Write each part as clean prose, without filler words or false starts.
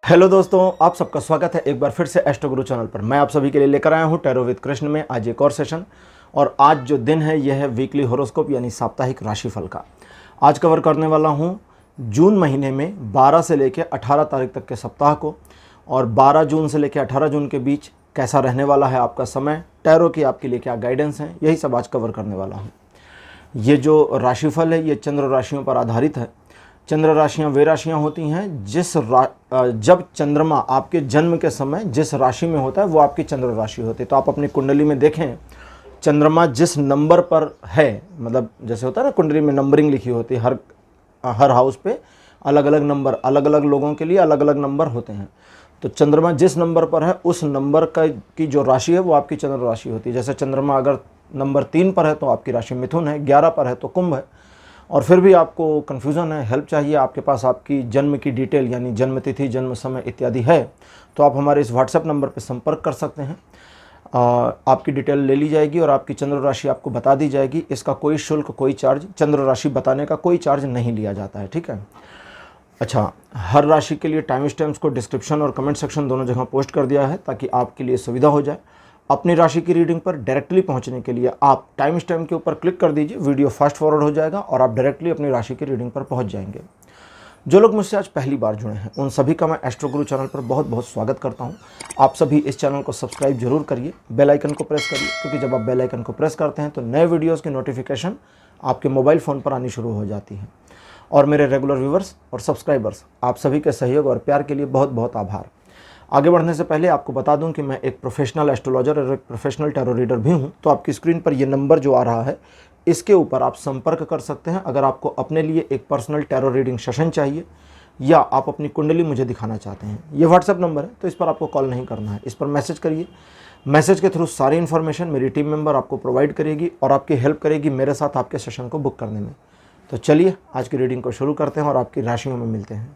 Hello दोस्तों, आप सबका स्वागत है एक बार फिर से एस्ट्रो गुरु चैनल पर। मैं आप सभी के लिए लेकर आया हूं टैरो विद कृष्ण में आज एक और सेशन। और आज जो दिन है यह है वीकली हॉरोस्कोप यानी साप्ताहिक राशिफल का। आज कवर करने वाला हूं जून महीने में 12 से लेकर 18 तारीख तक के सप्ताह को, और 12 जून से लेकर 18 जून के बीच कैसा रहने वाला है आपका समय, टैरो की आपके लिए क्या गाइडेंस है, यही सब आज कवर करने वाला हूँ। ये जो राशिफल है ये चंद्र राशियों पर आधारित है। चंद्र राशियाँ वे राशियाँ होती हैं जब चंद्रमा आपके जन्म के समय जिस राशि में होता है वो आपकी चंद्र राशि होती है। तो आप अपनी कुंडली में देखें, चंद्रमा जिस नंबर पर है, मतलब जैसे होता है ना कुंडली में नंबरिंग लिखी होती है, हर हाउस पे अलग अलग नंबर, अलग अलग लोगों के लिए अलग अलग नंबर होते हैं। तो चंद्रमा जिस नंबर पर है उस नंबर की जो राशि है वो आपकी चंद्र राशि होती है। जैसे चंद्रमा अगर नंबर 3 पर है तो आपकी राशि मिथुन है, 11 पर है तो कुंभ है। और फिर भी आपको कन्फ्यूज़न है, हेल्प चाहिए, आपके पास आपकी जन्म की डिटेल यानी जन्म तिथि, जन्म समय इत्यादि है, तो आप हमारे इस व्हाट्सएप नंबर पर संपर्क कर सकते हैं। आपकी डिटेल ले ली जाएगी और आपकी चंद्र राशि आपको बता दी जाएगी। इसका कोई शुल्क, कोई चार्ज, चंद्र राशि बताने का कोई चार्ज नहीं लिया जाता है, ठीक है। अच्छा, हर राशि के लिए टाइम स्टैम्प्स को डिस्क्रिप्शन और कमेंट सेक्शन दोनों जगह पोस्ट कर दिया है ताकि आपके लिए सुविधा हो जाए। अपनी राशि की रीडिंग पर डायरेक्टली पहुंचने के लिए आप टाइम स्टैम्प के ऊपर क्लिक कर दीजिए, वीडियो फास्ट फॉरवर्ड हो जाएगा और आप डायरेक्टली अपनी राशि की रीडिंग पर पहुंच जाएंगे। जो लोग मुझसे आज पहली बार जुड़े हैं उन सभी का मैं एस्ट्रो गुरु चैनल पर बहुत बहुत स्वागत करता हूं। आप सभी इस चैनल को सब्सक्राइब जरूर करिए, बेल आइकन को प्रेस करिए, क्योंकि जब आप बेल आइकन को प्रेस करते हैं तो नए वीडियोज़ की नोटिफिकेशन आपके मोबाइल फ़ोन पर आनी शुरू हो जाती है। और मेरे रेगुलर व्यूवर्स और सब्सक्राइबर्स, आप सभी के सहयोग और प्यार के लिए बहुत बहुत आभार। आगे बढ़ने से पहले आपको बता दूं कि मैं एक प्रोफेशनल एस्ट्रोलॉजर और एक प्रोफेशनल टैरो रीडर भी हूं। तो आपकी स्क्रीन पर ये नंबर जो आ रहा है इसके ऊपर आप संपर्क कर सकते हैं अगर आपको अपने लिए एक पर्सनल टैरो रीडिंग सेशन चाहिए या आप अपनी कुंडली मुझे दिखाना चाहते हैं। ये व्हाट्सएप नंबर है, तो इस पर आपको कॉल नहीं करना है, इस पर मैसेज करिए। मैसेज के थ्रू सारी इन्फॉर्मेशन मेरी टीम मेंबर आपको प्रोवाइड करेगी और आपकी हेल्प करेगी मेरे साथ आपके सेशन को बुक करने में। तो चलिए आज की रीडिंग को शुरू करते हैं और आपकी राशियों में मिलते हैं।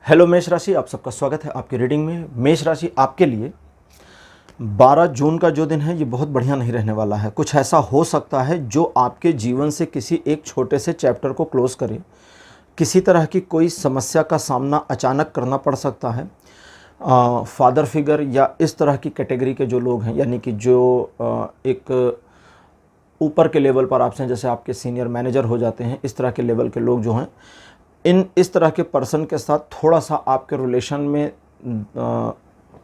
हेलो मेष राशि, आप सबका स्वागत है आपकी रीडिंग में। मेष राशि आपके लिए 12 जून का जो दिन है ये बहुत बढ़िया नहीं रहने वाला है। कुछ ऐसा हो सकता है जो आपके जीवन से किसी एक छोटे से चैप्टर को क्लोज करे। किसी तरह की कोई समस्या का सामना अचानक करना पड़ सकता है। फादर फिगर या इस तरह की कैटेगरी के जो लोग हैं, यानी कि जो एक ऊपर के लेवल पर आपसे, जैसे आपके सीनियर मैनेजर हो जाते हैं, इस तरह के लेवल के लोग जो हैं, इस तरह के पर्सन के साथ थोड़ा सा आपके रिलेशन में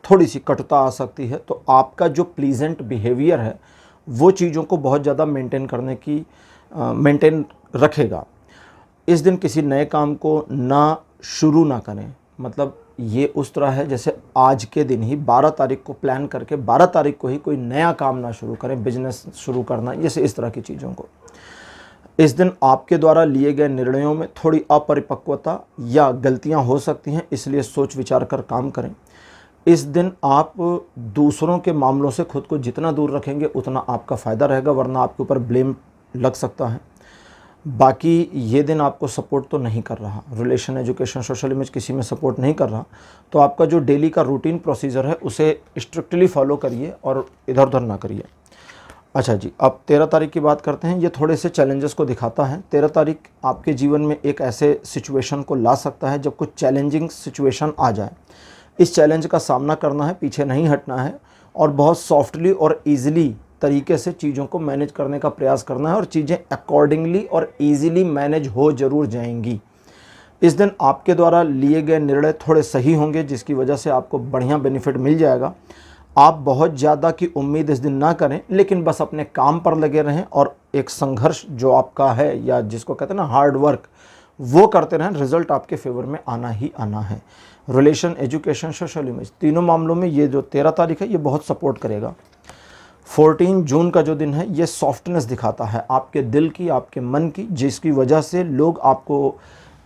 थोड़ी सी कटुता आ सकती है। तो आपका जो प्लीजेंट बिहेवियर है वो चीज़ों को बहुत ज़्यादा मेंटेन रखेगा। इस दिन किसी नए काम को शुरू ना करें। मतलब ये उस तरह है जैसे आज के दिन ही 12 तारीख को प्लान करके 12 तारीख को ही कोई नया काम ना शुरू करें, बिजनेस शुरू करना, जैसे इस तरह की चीज़ों को। इस दिन आपके द्वारा लिए गए निर्णयों में थोड़ी अपरिपक्वता या गलतियां हो सकती हैं, इसलिए सोच विचार कर काम करें। इस दिन आप दूसरों के मामलों से खुद को जितना दूर रखेंगे उतना आपका फ़ायदा रहेगा, वरना आपके ऊपर ब्लेम लग सकता है। बाकी ये दिन आपको सपोर्ट तो नहीं कर रहा, रिलेशन, एजुकेशन, सोशल इमेज किसी में सपोर्ट नहीं कर रहा। तो आपका जो डेली का रूटीन प्रोसीजर है उसे स्ट्रिक्टली फॉलो करिए और इधर उधर ना करिए। अच्छा जी, अब 13 तारीख की बात करते हैं। ये थोड़े से चैलेंजेस को दिखाता है। 13 तारीख आपके जीवन में एक ऐसे सिचुएशन को ला सकता है जब कुछ चैलेंजिंग सिचुएशन आ जाए। इस चैलेंज का सामना करना है, पीछे नहीं हटना है और बहुत सॉफ्टली और ईजिली तरीके से चीज़ों को मैनेज करने का प्रयास करना है, और चीज़ें अकॉर्डिंगली और ईजिली मैनेज हो जरूर जाएंगी। इस दिन आपके द्वारा लिए गए निर्णय थोड़े सही होंगे, जिसकी वजह से आपको बढ़िया बेनिफिट मिल जाएगा। आप बहुत ज़्यादा की उम्मीद इस दिन ना करें, लेकिन बस अपने काम पर लगे रहें और एक संघर्ष जो आपका है, या जिसको कहते हैं ना हार्ड वर्क, वो करते रहें। रिजल्ट आपके फेवर में आना ही आना है। रिलेशन, एजुकेशन, सोशल इमेज, तीनों मामलों में ये जो 13 तारीख है ये बहुत सपोर्ट करेगा। 14 जून का जो दिन है ये सॉफ्टनेस दिखाता है आपके दिल की, आपके मन की, जिसकी वजह से लोग आपको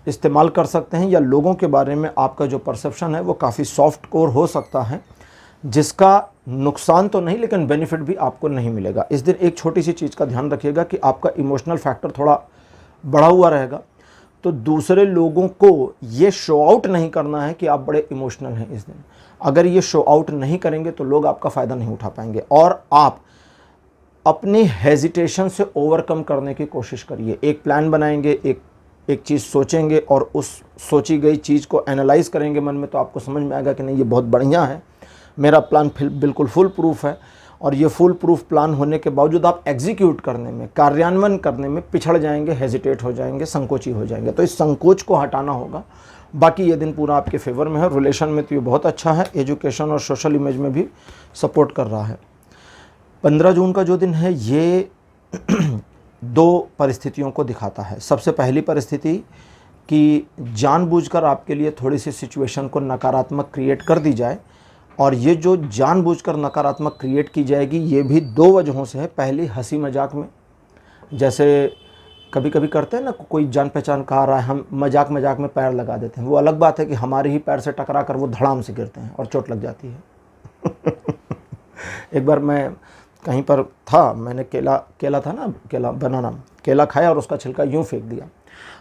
इस्तेमाल कर सकते हैं, या लोगों के बारे में आपका जो परसेप्शन है वो काफ़ी सॉफ्ट कोर हो सकता है, जिसका नुकसान तो नहीं लेकिन बेनिफिट भी आपको नहीं मिलेगा। इस दिन एक छोटी सी चीज़ का ध्यान रखिएगा कि आपका इमोशनल फैक्टर थोड़ा बढ़ा हुआ रहेगा। तो दूसरे लोगों को ये शो आउट नहीं करना है कि आप बड़े इमोशनल हैं इस दिन। अगर ये शो आउट नहीं करेंगे तो लोग आपका फ़ायदा नहीं उठा पाएंगे, और आप अपनी हेजिटेशन से ओवरकम करने की कोशिश करिए। एक प्लान बनाएंगे, एक एक चीज़ सोचेंगे और उस सोची गई चीज़ को एनालाइज करेंगे मन में, तो आपको समझ में आएगा कि नहीं ये बहुत बढ़िया है, मेरा प्लान बिल्कुल फुल प्रूफ है। और ये फुल प्रूफ प्लान होने के बावजूद आप एग्जीक्यूट करने में, कार्यान्वयन करने में पिछड़ जाएंगे, हेजिटेट हो जाएंगे, संकोची हो जाएंगे। तो इस संकोच को हटाना होगा। बाकी ये दिन पूरा आपके फेवर में है। रिलेशन में तो ये बहुत अच्छा है, एजुकेशन और सोशल इमेज में भी सपोर्ट कर रहा है। 15 जून का जो दिन है ये दो परिस्थितियों को दिखाता है। सबसे पहली परिस्थिति कि जानबूझकर आपके लिए थोड़ी सी सिचुएशन को नकारात्मक क्रिएट कर दी जाए, और ये जो जानबूझकर नकारात्मक क्रिएट की जाएगी ये भी दो वजहों से है। पहली, हंसी मजाक में, जैसे कभी कभी करते हैं ना, कोई जान पहचान का आ रहा है, हम मजाक मजाक में पैर लगा देते हैं। वो अलग बात है कि हमारे ही पैर से टकरा कर वो धड़ाम से गिरते हैं और चोट लग जाती है। एक बार मैं कहीं पर था, मैंने केला था ना, केला खाया और उसका छिलका यूं फेंक दिया,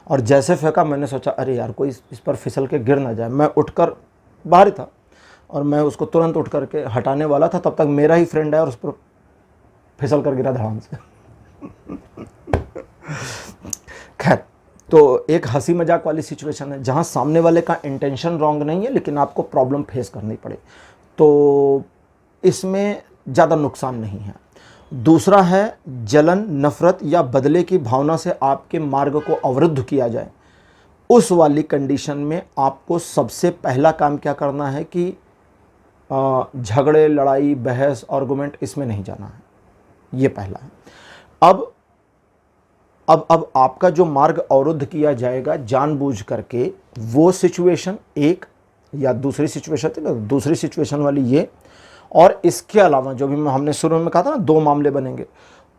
और जैसे फेंका मैंने सोचा अरे यार कोई इस पर फिसल के गिर ना जाए। मैं उठकर बाहर ही था और मैं उसको तुरंत उठ करके हटाने वाला था, तब तक मेरा ही फ्रेंड आया और उस पर फिसल कर गिरा धड़ाम से। खैर, तो एक हंसी मजाक वाली सिचुएशन है जहां सामने वाले का इंटेंशन रॉन्ग नहीं है, लेकिन आपको प्रॉब्लम फेस करनी पड़े, तो इसमें ज़्यादा नुकसान नहीं है। दूसरा है जलन, नफरत या बदले की भावना से आपके मार्ग को अवरुद्ध किया जाए। उस वाली कंडीशन में आपको सबसे पहला काम क्या करना है कि झगड़े, लड़ाई, बहस, आर्गुमेंट, इसमें नहीं जाना है। ये पहला है। अब आपका जो मार्ग अवरुद्ध किया जाएगा जानबूझ करके, वो सिचुएशन एक या दूसरी सिचुएशन थी ना, दूसरी सिचुएशन वाली ये, और इसके अलावा जो भी हमने शुरू में कहा था ना, दो मामले बनेंगे,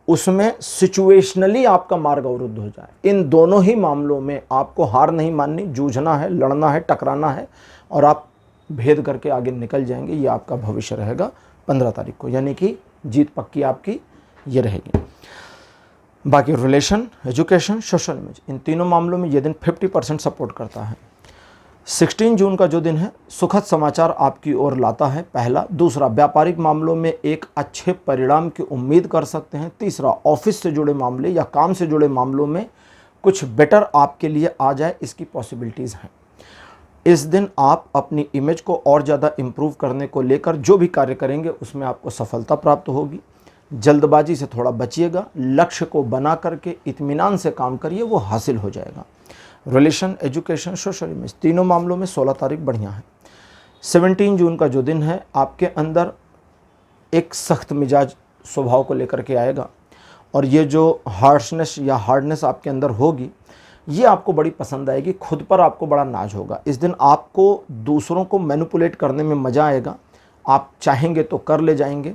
उसमें सिचुएशनली आपका मार्ग अवरुद्ध हो जाए। इन दोनों ही मामलों में आपको हार नहीं माननी, जूझना है, लड़ना है, टकराना है, और आप भेद करके आगे निकल जाएंगे। ये आपका भविष्य रहेगा 15 तारीख को, यानी कि जीत पक्की आपकी ये रहेगी। बाकी रिलेशन, एजुकेशन, सोशल इमेज, इन तीनों मामलों में ये दिन 50% सपोर्ट करता है। 16 जून का जो दिन है सुखद समाचार आपकी ओर लाता है, पहला। दूसरा, व्यापारिक मामलों में एक अच्छे परिणाम की उम्मीद कर सकते हैं। तीसरा, ऑफिस से जुड़े मामले या काम से जुड़े मामलों में कुछ बेटर आपके लिए आ जाए, इसकी पॉसिबिलिटीज़ हैं। इस दिन आप अपनी इमेज को और ज़्यादा इम्प्रूव करने को लेकर जो भी कार्य करेंगे उसमें आपको सफलता प्राप्त होगी। जल्दबाजी से थोड़ा बचिएगा, लक्ष्य को बना करके इत्मीनान से काम करिए, वो हासिल हो जाएगा। रिलेशन, एजुकेशन, सोशल इमेज, तीनों मामलों में 16 तारीख बढ़िया है। 17 जून का जो दिन है आपके अंदर एक सख्त मिजाज स्वभाव को लेकर के आएगा, और ये जो हार्शनेस या हार्डनेस आपके अंदर होगी ये आपको बड़ी पसंद आएगी। खुद पर आपको बड़ा नाज होगा। इस दिन आपको दूसरों को मैनिपुलेट करने में मज़ा आएगा। आप चाहेंगे तो कर ले जाएंगे,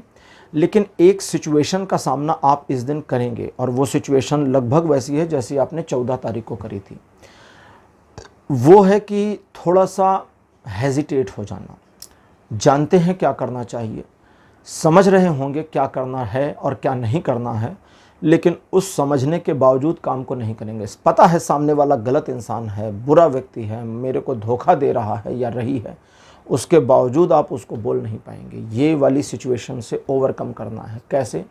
लेकिन एक सिचुएशन का सामना आप इस दिन करेंगे, और वो सिचुएशन लगभग वैसी है जैसी आपने 14 तारीख को करी थी। वो है कि थोड़ा सा हेजिटेट हो जाना। जानते हैं क्या करना चाहिए, समझ रहे होंगे क्या करना है और क्या नहीं करना है, लेकिन उस समझने के बावजूद काम को नहीं करेंगे। पता है सामने वाला गलत इंसान है, बुरा व्यक्ति है, मेरे को धोखा दे रहा है या रही है, उसके बावजूद आप उसको बोल नहीं पाएंगे। ये वाली सिचुएशन से ओवरकम करना है। कैसे?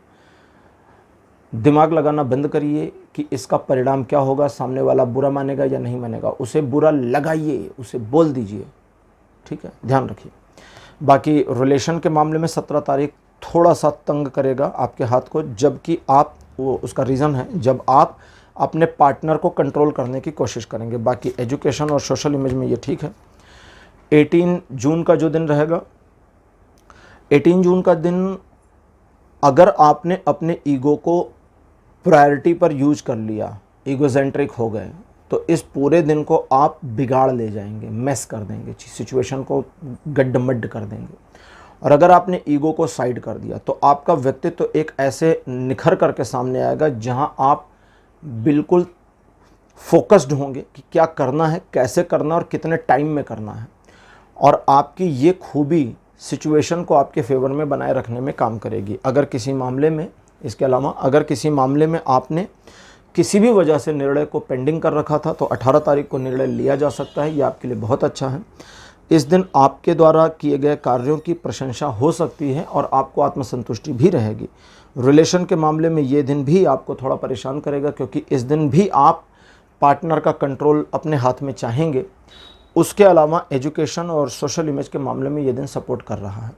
दिमाग लगाना बंद करिए कि इसका परिणाम क्या होगा, सामने वाला बुरा मानेगा या नहीं मानेगा, उसे बुरा लगाइए, उसे बोल दीजिए। ठीक है, ध्यान रखिए। बाकी रिलेशन के मामले में 17 तारीख थोड़ा सा तंग करेगा आपके हाथ को, जबकि आप वो उसका रीज़न है जब आप अपने पार्टनर को कंट्रोल करने की कोशिश करेंगे। बाकी एजुकेशन और सोशल इमेज में ये ठीक है। 18 जून का जो दिन रहेगा, 18 जून का दिन अगर आपने अपने ईगो को प्रायोरिटी पर यूज कर लिया, ईगोसेंट्रिक हो गए, तो इस पूरे दिन को आप बिगाड़ ले जाएंगे, मेस कर देंगे, सिचुएशन को गड्ढमड्ढ कर देंगे। और अगर आपने ईगो को साइड कर दिया तो आपका व्यक्तित्व तो एक ऐसे निखर करके सामने आएगा जहां आप बिल्कुल फोकस्ड होंगे कि क्या करना है, कैसे करना और कितने टाइम में करना है। और आपकी ये खूबी सिचुएशन को आपके फेवर में बनाए रखने में काम करेगी। अगर किसी मामले में, इसके अलावा अगर किसी मामले में आपने किसी भी वजह से निर्णय को पेंडिंग कर रखा था तो 18 तारीख को निर्णय लिया जा सकता है। ये आपके लिए बहुत अच्छा है। इस दिन आपके द्वारा किए गए कार्यों की प्रशंसा हो सकती है और आपको आत्मसंतुष्टि भी रहेगी। रिलेशन के मामले में ये दिन भी आपको थोड़ा परेशान करेगा, क्योंकि इस दिन भी आप पार्टनर का कंट्रोल अपने हाथ में चाहेंगे। उसके अलावा एजुकेशन और सोशल इमेज के मामले में ये दिन सपोर्ट कर रहा है।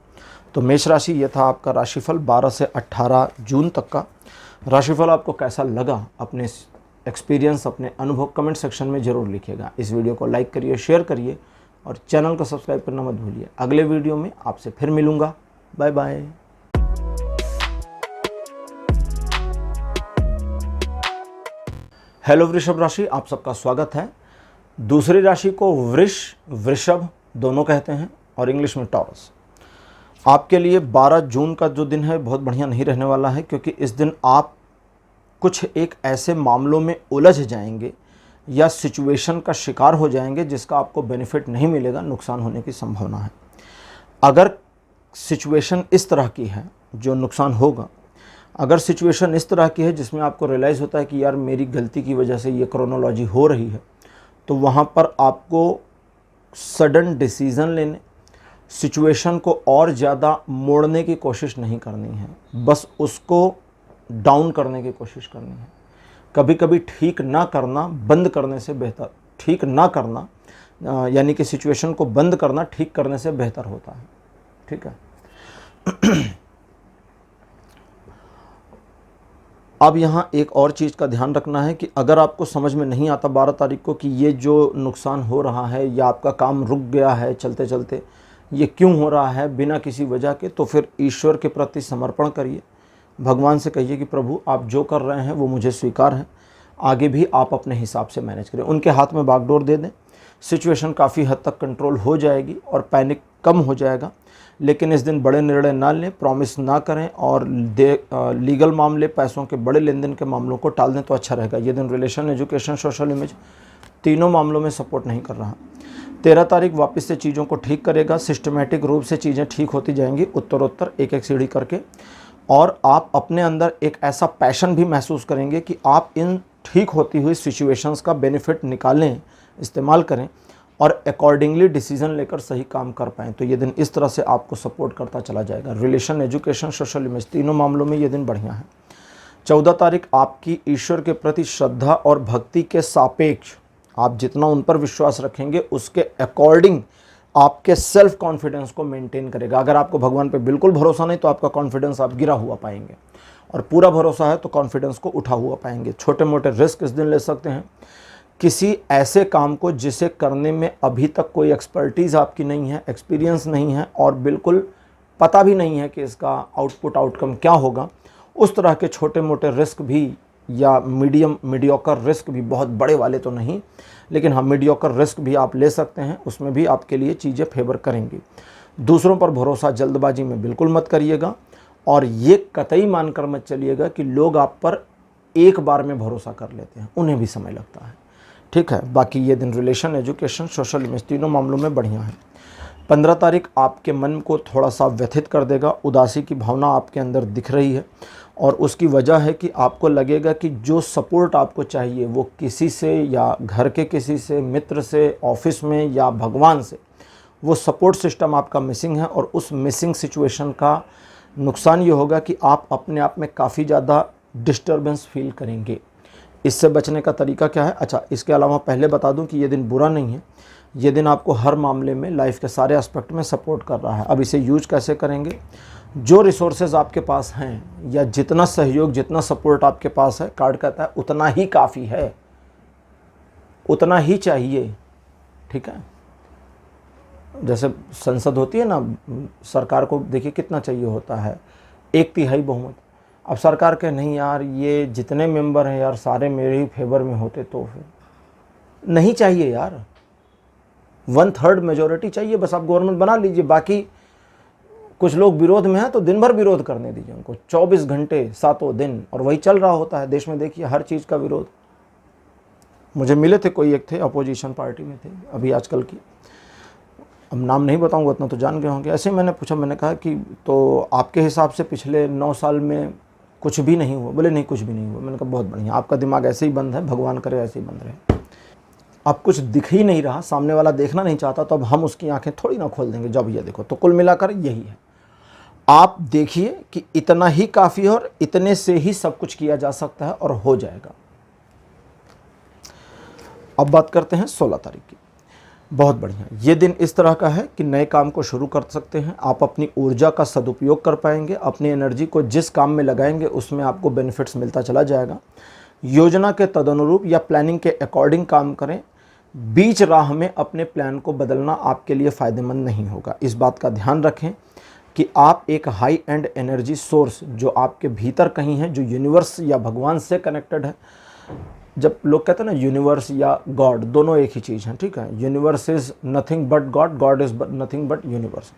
तो मेष राशि, ये था आपका राशिफल 12 से 18 जून तक का। राशिफल आपको कैसा लगा, अपने एक्सपीरियंस, अपने अनुभव कमेंट सेक्शन में ज़रूर लिखिएगा। इस वीडियो को लाइक करिए, शेयर करिए और चैनल को सब्सक्राइब करना मत भूलिए। अगले वीडियो में आपसे फिर मिलूँगा। Bye bye. हेलो वृषभ राशि, आप सबका स्वागत है। दूसरी राशि को वृषभ दोनों कहते हैं और इंग्लिश में टॉरस। आपके लिए 12 जून का जो दिन है बहुत बढ़िया नहीं रहने वाला है, क्योंकि इस दिन आप कुछ एक ऐसे मामलों में उलझ जाएंगे या सिचुएशन का शिकार हो जाएंगे जिसका आपको बेनिफिट नहीं मिलेगा, नुकसान होने की संभावना है। अगर सिचुएशन इस तरह की है जो नुकसान होगा, अगर सिचुएशन इस तरह की है जिसमें आपको रियलाइज़ होता है कि यार मेरी गलती की वजह से ये क्रोनोलॉजी हो रही है, तो वहाँ पर आपको सडन डिसीज़न लेने, सिचुएशन को और ज़्यादा मोड़ने की कोशिश नहीं करनी है, बस उसको डाउन करने की कोशिश करनी है। कभी कभी ठीक ना करना बंद करने से बेहतर, ठीक ना करना यानी कि सिचुएशन को बंद करना ठीक करने से बेहतर होता है। ठीक है। अब यहाँ एक और चीज़ का ध्यान रखना है कि अगर आपको समझ में नहीं आता 12 तारीख को कि ये जो नुकसान हो रहा है या आपका काम रुक गया है चलते चलते, ये क्यों हो रहा है बिना किसी वजह के, तो फिर ईश्वर के प्रति समर्पण करिए। भगवान से कहिए कि प्रभु आप जो कर रहे हैं वो मुझे स्वीकार है, आगे भी आप अपने हिसाब से मैनेज करें। उनके हाथ में बागडोर दे दें, सिचुएशन काफ़ी हद तक कंट्रोल हो जाएगी और पैनिक कम हो जाएगा। लेकिन इस दिन बड़े निर्णय ना लें, प्रॉमिस ना करें और लीगल मामले, पैसों के बड़े लेन देन के मामलों को टाल दें तो अच्छा रहेगा। ये दिन रिलेशन, एजुकेशन, सोशल इमेज तीनों मामलों में सपोर्ट नहीं कर रहा। 13 तारीख वापस से चीज़ों को ठीक करेगा, सिस्टमेटिक रूप से चीज़ें ठीक होती जाएंगी उत्तरोत्तर एक एक सीढ़ी करके, और आप अपने अंदर एक ऐसा पैशन भी महसूस करेंगे कि आप इन ठीक होती हुई सिचुएशंस का बेनिफिट निकालें, इस्तेमाल करें और अकॉर्डिंगली डिसीजन लेकर सही काम कर पाएँ। तो ये दिन इस तरह से आपको सपोर्ट करता चला जाएगा। रिलेशन, एजुकेशन, सोशल इमेज तीनों मामलों में ये दिन बढ़िया है। 14 तारीख आपकी ईश्वर के प्रति श्रद्धा और भक्ति के सापेक्ष आप जितना उन पर विश्वास रखेंगे उसके अकॉर्डिंग आपके सेल्फ कॉन्फिडेंस को मेंटेन करेगा। अगर आपको भगवान पे बिल्कुल भरोसा नहीं तो आपका कॉन्फिडेंस आप गिरा हुआ पाएंगे, और पूरा भरोसा है तो कॉन्फिडेंस को उठा हुआ पाएंगे। छोटे मोटे रिस्क इस दिन ले सकते हैं, किसी ऐसे काम को जिसे करने में अभी तक कोई एक्सपर्टीज़ आपकी नहीं है, एक्सपीरियंस नहीं है और बिल्कुल पता भी नहीं है कि इसका आउटकम क्या होगा, उस तरह के छोटे मोटे रिस्क भी या मीडियोकर रिस्क भी, बहुत बड़े वाले तो नहीं लेकिन हाँ मीडियोकर रिस्क भी आप ले सकते हैं। उसमें भी आपके लिए चीज़ें फेवर करेंगी। दूसरों पर भरोसा जल्दबाजी में बिल्कुल मत करिएगा और ये कतई मानकर मत चलिएगा कि लोग आप पर एक बार में भरोसा कर लेते हैं, उन्हें भी समय लगता है। ठीक है। बाकी ये दिन रिलेशन, एजुकेशन, सोशल इमेज तीनों मामलों में बढ़िया है। 15 तारीख आपके मन को थोड़ा सा व्यथित कर देगा, उदासी की भावना आपके अंदर दिख रही है और उसकी वजह है कि आपको लगेगा कि जो सपोर्ट आपको चाहिए वो किसी से या घर के किसी से, मित्र से, ऑफिस में या भगवान से, वो सपोर्ट सिस्टम आपका मिसिंग है। और उस मिसिंग सिचुएशन का नुकसान ये होगा कि आप अपने आप में काफ़ी ज़्यादा डिस्टर्बेंस फील करेंगे। इससे बचने का तरीका क्या है? अच्छा, इसके अलावा पहले बता दूं कि ये दिन बुरा नहीं है, ये दिन आपको हर मामले में, लाइफ के सारे एस्पेक्ट में सपोर्ट कर रहा है। अब इसे यूज कैसे करेंगे? जो रिसोर्सेज आपके पास हैं या जितना सहयोग, जितना सपोर्ट आपके पास है, कार्ड कहता है उतना ही काफ़ी है, उतना ही चाहिए। ठीक है। जैसे संसद होती है ना, सरकार को देखिए कितना चाहिए होता है, 1/3 बहुमत। अब सरकार कहे नहीं यार ये जितने मेंबर हैं यार सारे मेरे ही फेवर में होते तो फिर नहीं चाहिए यार, 1/3 मेजॉरिटी चाहिए, बस आप गवर्नमेंट बना लीजिए। बाकी कुछ लोग विरोध में हैं तो दिन भर विरोध करने दीजिए उनको, 24 घंटे सातों दिन, और वही चल रहा होता है देश में। देखिए हर चीज़ का विरोध। मुझे मिले थे, कोई एक थे अपोजिशन पार्टी में थे अभी आजकल की, अब नाम नहीं बताऊंगा, उतना तो जान गए होंगे। ऐसे मैंने पूछा, मैंने कहा कि तो आपके हिसाब से पिछले 9 साल में कुछ भी नहीं हुआ? बोले नहीं कुछ भी नहीं हुआ। मैंने कहा बहुत बढ़िया, आपका दिमाग ऐसे ही बंद है, भगवान करे ऐसे ही बंद रहे। अब कुछ दिख ही नहीं रहा, सामने वाला देखना नहीं चाहता, तो अब हम उसकी आंखें थोड़ी ना खोल देंगे, जब ये देखो। तो कुल मिलाकर यही है, आप देखिए कि इतना ही काफ़ी है और इतने से ही सब कुछ किया जा सकता है और हो जाएगा। अब बात करते हैं 16 तारीख की। बहुत बढ़िया, ये दिन इस तरह का है कि नए काम को शुरू कर सकते हैं। आप अपनी ऊर्जा का सदुपयोग कर पाएंगे, अपनी एनर्जी को जिस काम में लगाएंगे उसमें आपको बेनिफिट्स मिलता चला जाएगा। योजना के तदनुरूप या प्लानिंग के अकॉर्डिंग काम करें। बीच राह में अपने प्लान को बदलना आपके लिए फ़ायदेमंद नहीं होगा। इस बात का ध्यान रखें कि आप एक हाई एंड एनर्जी सोर्स जो आपके भीतर कहीं है, जो यूनिवर्स या भगवान से कनेक्टेड है। जब लोग कहते हैं ना यूनिवर्स या गॉड, दोनों एक ही चीज़ है, ठीक है। Universe is nothing but God, God is nothing but universe.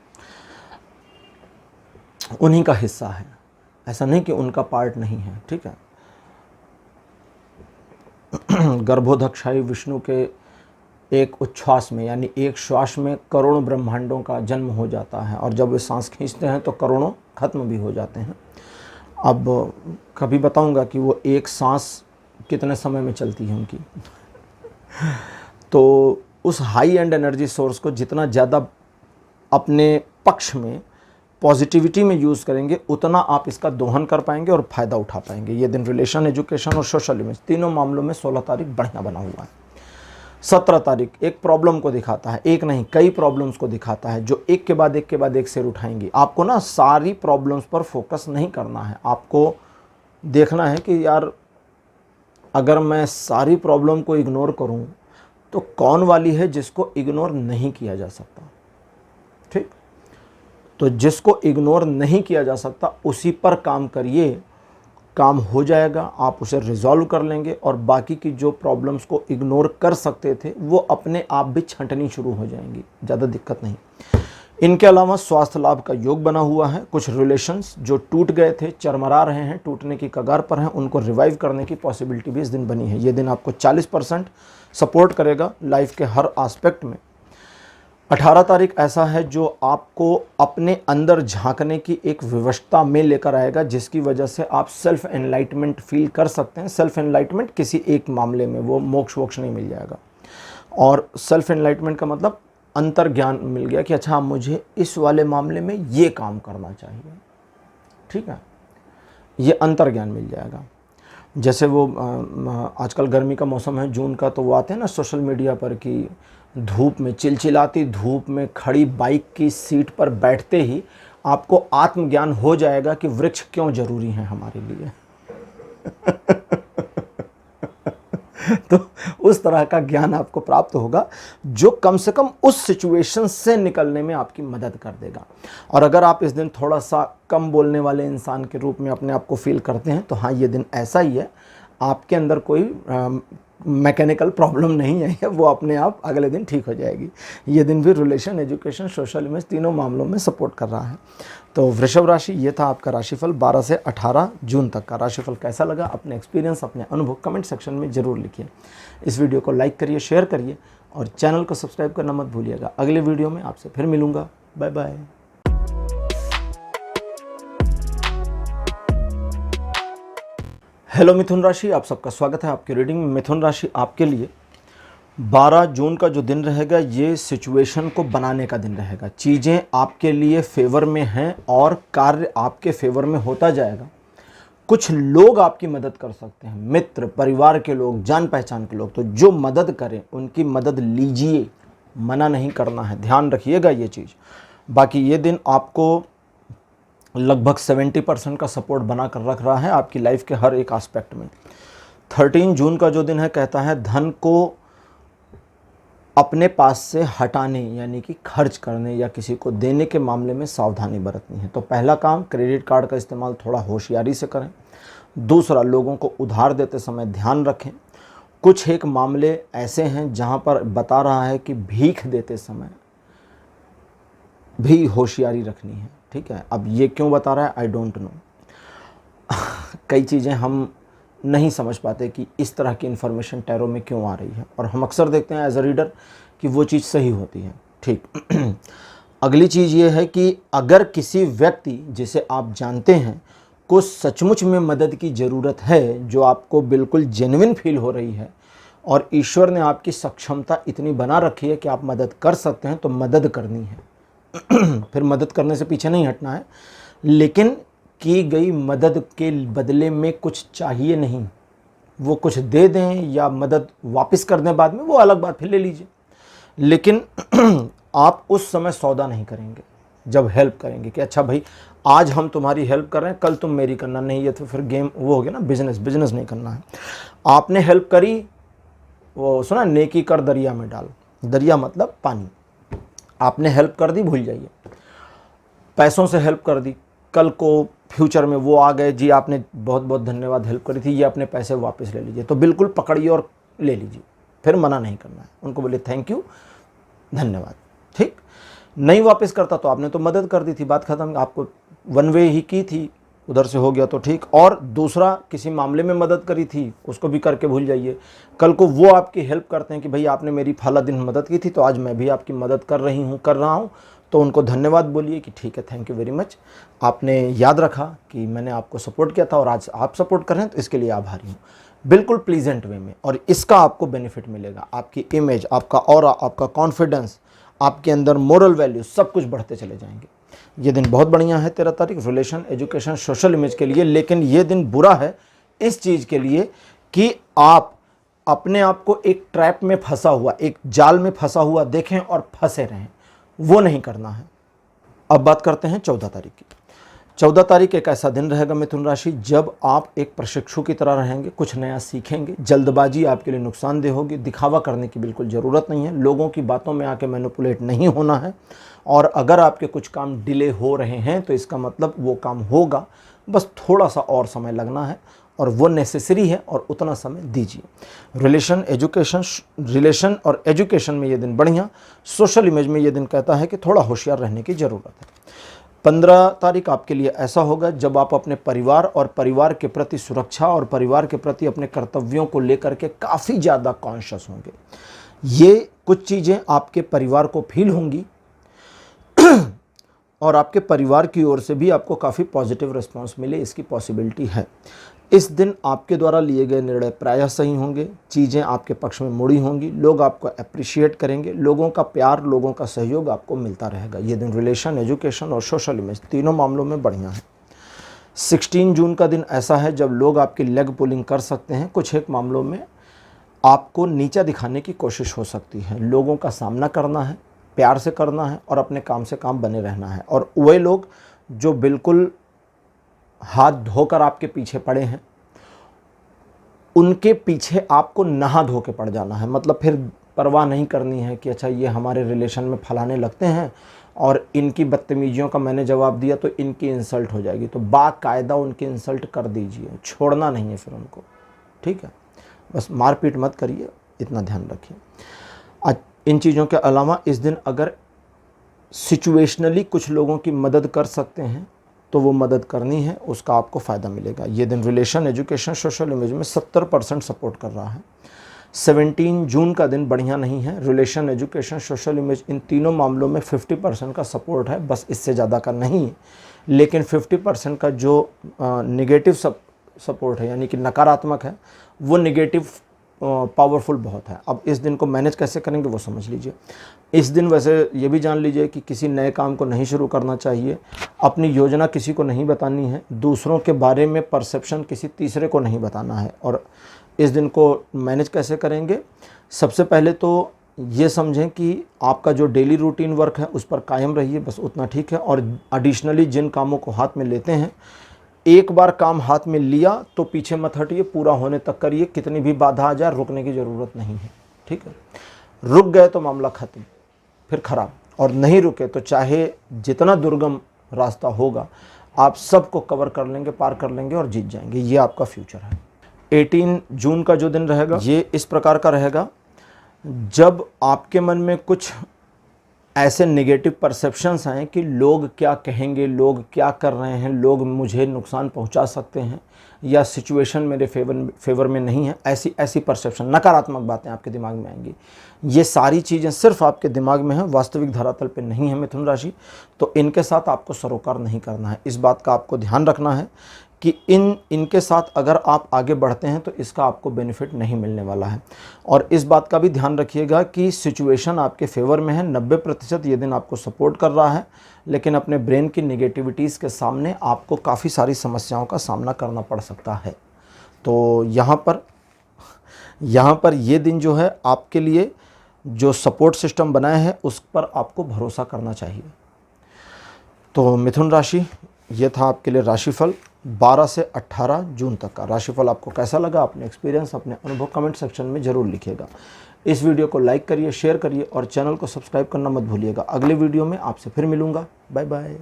उन्हीं का हिस्सा है, ऐसा नहीं कि उनका पार्ट नहीं है, ठीक है। गर्भोदक्षाई विष्णु के एक उच्छ्वास में, यानी एक श्वास में करोड़ों ब्रह्मांडों का जन्म हो जाता है, और जब वे सांस खींचते हैं तो करोड़ों खत्म भी हो जाते हैं। अब कभी बताऊंगा कि वो एक सांस कितने समय में चलती है उनकी। तो उस हाई एंड एनर्जी सोर्स को जितना ज़्यादा अपने पक्ष में पॉजिटिविटी में यूज़ करेंगे, उतना आप इसका दोहन कर पाएंगे और फ़ायदा उठा पाएंगे। ये दिन रिलेशन, एजुकेशन और सोशल इमेज तीनों मामलों में 16 तारीख बढ़िया बना हुआ है। 17 तारीख एक प्रॉब्लम को दिखाता है, एक नहीं कई प्रॉब्लम्स को दिखाता है, जो एक के बाद एक सिर उठाएंगी। आपको ना सारी प्रॉब्लम्स पर फोकस नहीं करना है। आपको देखना है कि यार अगर मैं सारी प्रॉब्लम को इग्नोर करूं तो कौन वाली है जिसको इग्नोर नहीं किया जा सकता, ठीक। तो जिसको इग्नोर नहीं किया जा सकता उसी पर काम करिए, काम हो जाएगा, आप उसे रिजॉल्व कर लेंगे, और बाकी की जो प्रॉब्लम्स को इग्नोर कर सकते थे वो अपने आप भी छंटनी शुरू हो जाएंगी, ज़्यादा दिक्कत नहीं। इनके अलावा स्वास्थ्य लाभ का योग बना हुआ है। कुछ रिलेशंस जो टूट गए थे, चरमरा रहे हैं, टूटने की कगार पर हैं, उनको रिवाइव करने की पॉसिबिलिटी भी इस दिन बनी है। ये दिन आपको 40% सपोर्ट करेगा लाइफ के हर एस्पेक्ट में। 18 तारीख ऐसा है जो आपको अपने अंदर झांकने की एक विवशता में लेकर आएगा, जिसकी वजह से आप सेल्फ एनलाइटमेंट फील कर सकते हैं। सेल्फ एनलाइटमेंट किसी एक मामले में, वो मोक्ष वोक्ष नहीं मिल जाएगा। और सेल्फ एनलाइटमेंट का मतलब अंतर ज्ञान मिल गया कि अच्छा मुझे इस वाले मामले में ये काम करना चाहिए, ठीक है, ये अंतर ज्ञान मिल जाएगा। जैसे वो आजकल गर्मी का मौसम है, जून का, तो वो आते हैं ना सोशल मीडिया पर कि धूप में, चिलचिलाती धूप में खड़ी बाइक की सीट पर बैठते ही आपको आत्मज्ञान हो जाएगा कि वृक्ष क्यों जरूरी हैं हमारे लिए। तो उस तरह का ज्ञान आपको प्राप्त होगा जो कम से कम उस सिचुएशन से निकलने में आपकी मदद कर देगा। और अगर आप इस दिन थोड़ा सा कम बोलने वाले इंसान के रूप में अपने आप को फील करते हैं तो हाँ, ये दिन ऐसा ही है, आपके अंदर कोई मैकेनिकल प्रॉब्लम नहीं है, वो अपने आप अगले दिन ठीक हो जाएगी। ये दिन भी रिलेशन, एजुकेशन, सोशल इमेज तीनों मामलों में सपोर्ट कर रहा है। तो वृषभ राशि, ये था आपका राशिफल 12 से 18 जून तक का। राशिफल कैसा लगा, अपने एक्सपीरियंस, अपने अनुभव कमेंट सेक्शन में ज़रूर लिखिए। इस वीडियो को लाइक करिए, शेयर करिए और चैनल को सब्सक्राइब करना मत भूलिएगा। अगले वीडियो में आपसे फिर मिलूँगा। Bye bye. हेलो मिथुन राशि, आप सबका स्वागत है आपकी रीडिंग में। मिथुन राशि आपके लिए 12 जून का जो दिन रहेगा, ये सिचुएशन को बनाने का दिन रहेगा। चीज़ें आपके लिए फेवर में हैं और कार्य आपके फेवर में होता जाएगा। कुछ लोग आपकी मदद कर सकते हैं, मित्र, परिवार के लोग, जान पहचान के लोग, तो जो मदद करें उनकी मदद लीजिए, मना नहीं करना है, ध्यान रखिएगा ये चीज़। बाकी ये दिन आपको लगभग 70% का सपोर्ट बना कर रख रहा है आपकी लाइफ के हर एक एस्पेक्ट में। 13 जून का जो दिन है, कहता है धन को अपने पास से हटाने, यानी कि खर्च करने या किसी को देने के मामले में सावधानी बरतनी है। तो पहला काम, क्रेडिट कार्ड का इस्तेमाल थोड़ा होशियारी से करें। दूसरा, लोगों को उधार देते समय ध्यान रखें। कुछ एक मामले ऐसे हैं जहां पर बता रहा है कि भीख देते समय भी होशियारी रखनी है, ठीक है। अब ये क्यों बता रहा है, आई डोंट नो। कई चीज़ें हम नहीं समझ पाते कि इस तरह की इन्फॉर्मेशन टैरो में क्यों आ रही है, और हम अक्सर देखते हैं एज अ रीडर कि वो चीज़ सही होती है, ठीक। अगली चीज़ ये है कि अगर किसी व्यक्ति जिसे आप जानते हैं को सचमुच में मदद की ज़रूरत है, जो आपको बिल्कुल जेन्युइन फील हो रही है, और ईश्वर ने आपकी सक्षमता इतनी बना रखी है कि आप मदद कर सकते हैं, तो मदद करनी है। फिर मदद करने से पीछे नहीं हटना है, लेकिन की गई मदद के बदले में कुछ चाहिए नहीं, वो कुछ दे दें या मदद वापस कर दें बाद में, वो अलग बात, फिर ले लीजिए। लेकिन आप उस समय सौदा नहीं करेंगे जब हेल्प करेंगे कि अच्छा भाई आज हम तुम्हारी हेल्प कर रहे हैं, कल तुम मेरी करना, नहीं ये तो फिर गेम वो हो गया ना, बिजनेस नहीं करना है। आपने हेल्प करी, वो सुना नेकी कर दरिया में डाल, दरिया मतलब पानी। आपने हेल्प कर दी, भूल जाइए। पैसों से हेल्प कर दी, कल को फ्यूचर में वो आ गए, जी आपने बहुत बहुत धन्यवाद, हेल्प करी थी, ये अपने पैसे वापस ले लीजिए, तो बिल्कुल पकड़िए और ले लीजिए, फिर मना नहीं करना है। उनको बोले थैंक यू, धन्यवाद, ठीक। नहीं वापस करता तो आपने तो मदद कर दी थी, बात खत्म, आपको वन वे ही की थी, उधर से हो गया तो ठीक। और दूसरा, किसी मामले में मदद करी थी, उसको भी करके भूल जाइए। कल को वो आपकी हेल्प करते हैं कि भाई आपने मेरी फला दिन मदद की थी, तो आज मैं भी आपकी मदद कर रहा हूँ, तो उनको धन्यवाद बोलिए कि ठीक है, थैंक यू वेरी मच, आपने याद रखा कि मैंने आपको सपोर्ट किया था और आज आप सपोर्ट कर रहे हैं, तो इसके लिए आभारी हूँ। बिल्कुल प्लीजेंट वे में, और इसका आपको बेनिफिट मिलेगा। आपकी इमेज, आपका ऑरा, आपका कॉन्फिडेंस, आपके अंदर मोरल वैल्यू, सब कुछ बढ़ते चले जाएंगे। ये दिन बहुत बढ़िया है 13 तारीख, रिलेशन, एजुकेशन, सोशल इमेज के लिए। लेकिन ये दिन बुरा है इस चीज़ के लिए कि आप अपने आप को एक ट्रैप में फंसा हुआ, एक जाल में फंसा हुआ देखें और फंसे रहें, वो नहीं करना है। अब बात करते हैं 14 तारीख की। 14 तारीख एक ऐसा दिन रहेगा मिथुन राशि, जब आप एक प्रशिक्षु की तरह रहेंगे, कुछ नया सीखेंगे। जल्दबाजी आपके लिए नुकसानदेह होगी, दिखावा करने की बिल्कुल ज़रूरत नहीं है, लोगों की बातों में आके मैनिपुलेट नहीं होना है। और अगर आपके कुछ काम डिले हो रहे हैं तो इसका मतलब वो काम होगा, बस थोड़ा सा और समय लगना है, और वो नेसेसरी है, और उतना समय दीजिए। रिलेशन और एजुकेशन में ये दिन बढ़िया। सोशल इमेज में ये दिन कहता है कि थोड़ा होशियार रहने की ज़रूरत है। 15 तारीख आपके लिए ऐसा होगा जब आप अपने परिवार और परिवार के प्रति सुरक्षा और परिवार के प्रति अपने कर्तव्यों को लेकर के काफ़ी ज़्यादा कॉन्शियस होंगे। ये कुछ चीज़ें आपके परिवार को फील होंगी और आपके परिवार की ओर से भी आपको काफ़ी पॉजिटिव रिस्पांस मिले, इसकी पॉसिबिलिटी है। इस दिन आपके द्वारा लिए गए निर्णय प्रायः सही होंगे, चीज़ें आपके पक्ष में मुड़ी होंगी, लोग आपको अप्रिशिएट करेंगे, लोगों का प्यार, लोगों का सहयोग आपको मिलता रहेगा। ये दिन रिलेशन, एजुकेशन और सोशल इमेज तीनों मामलों में बढ़िया है। 16 जून का दिन ऐसा है जब लोग आपकी लेग पुलिंग कर सकते हैं। कुछ एक मामलों में आपको नीचा दिखाने की कोशिश हो सकती है। लोगों का सामना करना है, प्यार से करना है और अपने काम से काम बने रहना है। और वे लोग जो बिल्कुल हाथ धोकर आपके पीछे पड़े हैं, उनके पीछे आपको नहा धो के पड़ जाना है। मतलब फिर परवाह नहीं करनी है कि अच्छा ये हमारे रिलेशन में फलाने लगते हैं और इनकी बदतमीजियों का मैंने जवाब दिया तो इनकी इंसल्ट हो जाएगी, तो बाकायदा उनकी इंसल्ट कर दीजिए, छोड़ना नहीं है फिर उनको, ठीक है। बस मारपीट मत करिए, इतना ध्यान रखिए। इन चीज़ों के अलावा इस दिन अगर सिचुएशनली कुछ लोगों की मदद कर सकते हैं तो वो मदद करनी है, उसका आपको फ़ायदा मिलेगा। ये दिन रिलेशन, एजुकेशन, सोशल इमेज में 70% सपोर्ट कर रहा है। 17 जून का दिन बढ़िया नहीं है। Relation, education, social image in तीनों मामलों में 50% का सपोर्ट है, बस इससे ज़्यादा का नहीं। लेकिन 50% का जो नेगेटिव सपोर्ट है, यानी कि नकारात्मक है, वो नेगेटिव पावरफुल बहुत है। अब इस दिन को मैनेज कैसे करेंगे वो समझ लीजिए। इस दिन वैसे ये भी जान लीजिए कि किसी नए काम को नहीं शुरू करना चाहिए, अपनी योजना किसी को नहीं बतानी है, दूसरों के बारे में परसेप्शन किसी तीसरे को नहीं बताना है। और इस दिन को मैनेज कैसे करेंगे, सबसे पहले तो ये समझें कि आपका जो डेली रूटीन वर्क है उस पर कायम रहिए, बस उतना ठीक है। और एडिशनली जिन कामों को हाथ में लेते हैं, एक बार काम हाथ में लिया तो पीछे मत हटिए, पूरा होने तक करिए, कितनी भी बाधा आ जाए रुकने की ज़रूरत नहीं है, ठीक है। रुक गए तो मामला ख़त्म, फिर ख़राब। और नहीं रुके तो चाहे जितना दुर्गम रास्ता होगा आप सबको कवर कर लेंगे, पार कर लेंगे और जीत जाएंगे। ये आपका फ्यूचर है। 18 जून का जो दिन रहेगा ये इस प्रकार का रहेगा, जब आपके मन में कुछ ऐसे नेगेटिव परसेप्शंस हैं कि लोग क्या कहेंगे, लोग क्या कर रहे हैं, लोग मुझे नुकसान पहुंचा सकते हैं या सिचुएशन मेरे फेवर में नहीं है, ऐसी परसेप्शन, नकारात्मक बातें आपके दिमाग में आएंगी। ये सारी चीज़ें सिर्फ आपके दिमाग में हैं, वास्तविक धरातल पे नहीं है मिथुन राशि। तो इनके साथ आपको सरोकार नहीं करना है। इस बात का आपको ध्यान रखना है कि इनके साथ अगर आप आगे बढ़ते हैं तो इसका आपको बेनिफिट नहीं मिलने वाला है। और इस बात का भी ध्यान रखिएगा कि सिचुएशन आपके फेवर में है, 90% ये दिन आपको सपोर्ट कर रहा है, लेकिन अपने ब्रेन की नेगेटिविटीज़ के सामने आपको काफ़ी सारी समस्याओं का सामना करना पड़ सकता है। तो यहाँ पर यहाँ पर ये दिन जो है आपके लिए जो सपोर्ट सिस्टम बनाए हैं उस पर आपको भरोसा करना चाहिए। तो मिथुन राशि, ये था आपके लिए राशिफल 12 से 18 जून तक का। राशिफल आपको कैसा लगा, अपने एक्सपीरियंस, अपने अनुभव कमेंट सेक्शन में ज़रूर लिखिएगा। इस वीडियो को लाइक करिए, शेयर करिए और चैनल को सब्सक्राइब करना मत भूलिएगा। अगले वीडियो में आपसे फिर मिलूँगा। Bye bye.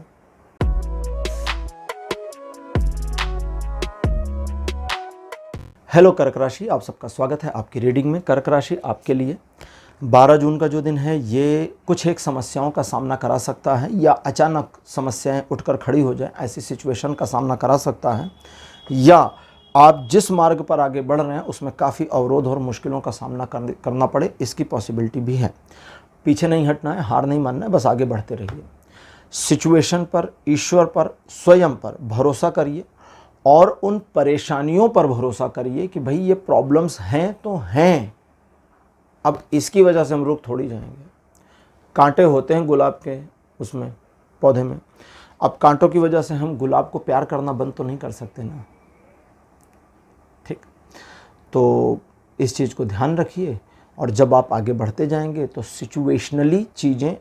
हेलो कर्क राशि, आप सबका स्वागत है आपकी रीडिंग में। कर्क राशि आपके लिए 12 जून का जो दिन है ये कुछ एक समस्याओं का सामना करा सकता है या अचानक समस्याएं उठकर खड़ी हो जाए, ऐसी सिचुएशन का सामना करा सकता है, या आप जिस मार्ग पर आगे बढ़ रहे हैं उसमें काफ़ी अवरोध और मुश्किलों का सामना करना पड़े, इसकी पॉसिबिलिटी भी है। पीछे नहीं हटना है, हार नहीं मानना है, बस आगे बढ़ते रहिए। सिचुएशन पर, ईश्वर पर, स्वयं पर भरोसा करिए और उन परेशानियों पर भरोसा करिए कि भाई ये प्रॉब्लम्स हैं तो हैं, अब इसकी वजह से हम रुक थोड़ी जाएंगे। कांटे होते हैं गुलाब के उसमें पौधे में, अब कांटों की वजह से हम गुलाब को प्यार करना बंद तो नहीं कर सकते ना, ठीक। तो इस चीज़ को ध्यान रखिए और जब आप आगे बढ़ते जाएंगे तो सिचुएशनली चीज़ें,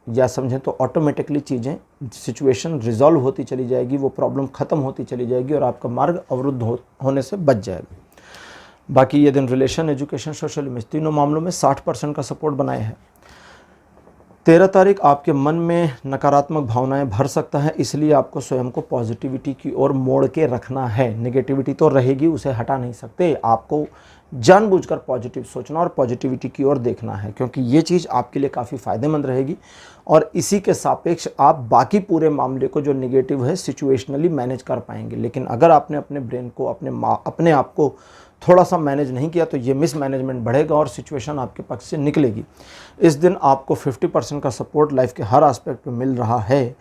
या समझें तो ऑटोमेटिकली चीज़ें, सिचुएशन रिजॉल्व होती चली जाएगी, वो प्रॉब्लम ख़त्म होती चली जाएगी और आपका मार्ग अवरुद्ध होने से बच जाएगा। बाकी ये दिन रिलेशन, एजुकेशन, सोशल इमेज तीनों मामलों में 60% का सपोर्ट बनाए हैं। 13 तारीख आपके मन में नकारात्मक भावनाएं भर सकता है, इसलिए आपको स्वयं को पॉजिटिविटी की ओर मोड़ के रखना है। नेगेटिविटी तो रहेगी, उसे हटा नहीं सकते, आपको जानबूझकर पॉजिटिव सोचना और पॉजिटिविटी की ओर देखना है, क्योंकि ये चीज़ आपके लिए काफ़ी फ़ायदेमंद रहेगी और इसी के सापेक्ष आप बाकी पूरे मामले को जो नेगेटिव है सिचुएशनली मैनेज कर पाएंगे। लेकिन अगर आपने अपने ब्रेन को, अपने आप को थोड़ा सा मैनेज नहीं किया तो ये मिसमैनेजमेंट बढ़ेगा और सिचुएशन आपके पक्ष से निकलेगी। इस दिन आपको 50% का सपोर्ट लाइफ के हर एस्पेक्ट पे मिल रहा है,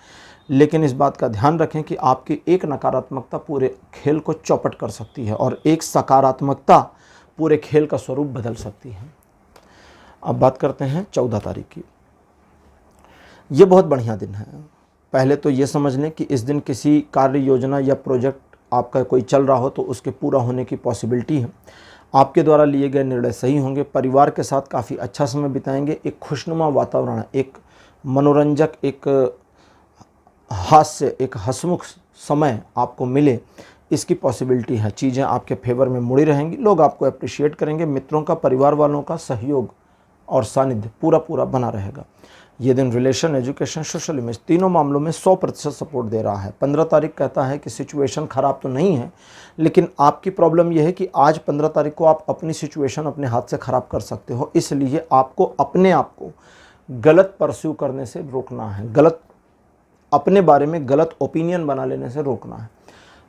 लेकिन इस बात का ध्यान रखें कि आपकी एक नकारात्मकता पूरे खेल को चौपट कर सकती है और एक सकारात्मकता पूरे खेल का स्वरूप बदल सकती है। अब बात करते हैं 14 तारीख की। ये बहुत बढ़िया दिन है। पहले तो ये समझ लें कि इस दिन किसी कार्य योजना या प्रोजेक्ट आपका कोई चल रहा हो तो उसके पूरा होने की पॉसिबिलिटी है। आपके द्वारा लिए गए निर्णय सही होंगे। परिवार के साथ काफ़ी अच्छा समय बिताएंगे। एक खुशनुमा वातावरण, एक मनोरंजक, एक हास्य, एक हंसमुख समय आपको मिले, इसकी पॉसिबिलिटी है। चीज़ें आपके फेवर में मुड़ी रहेंगी, लोग आपको अप्रिशिएट करेंगे। मित्रों का, परिवार वालों का सहयोग और सानिध्य पूरा बना रहेगा। ये दिन रिलेशन, एजुकेशन, सोशल इमेज तीनों मामलों में 100% सपोर्ट दे रहा है। 15 तारीख कहता है कि सिचुएशन ख़राब तो नहीं है, लेकिन आपकी प्रॉब्लम यह है कि आज 15 तारीख को आप अपनी सिचुएशन अपने हाथ से ख़राब कर सकते हो, इसलिए आपको अपने आप को गलत परस्यू करने से रोकना है, गलत, अपने बारे में गलत ओपिनियन बना लेने से रोकना है।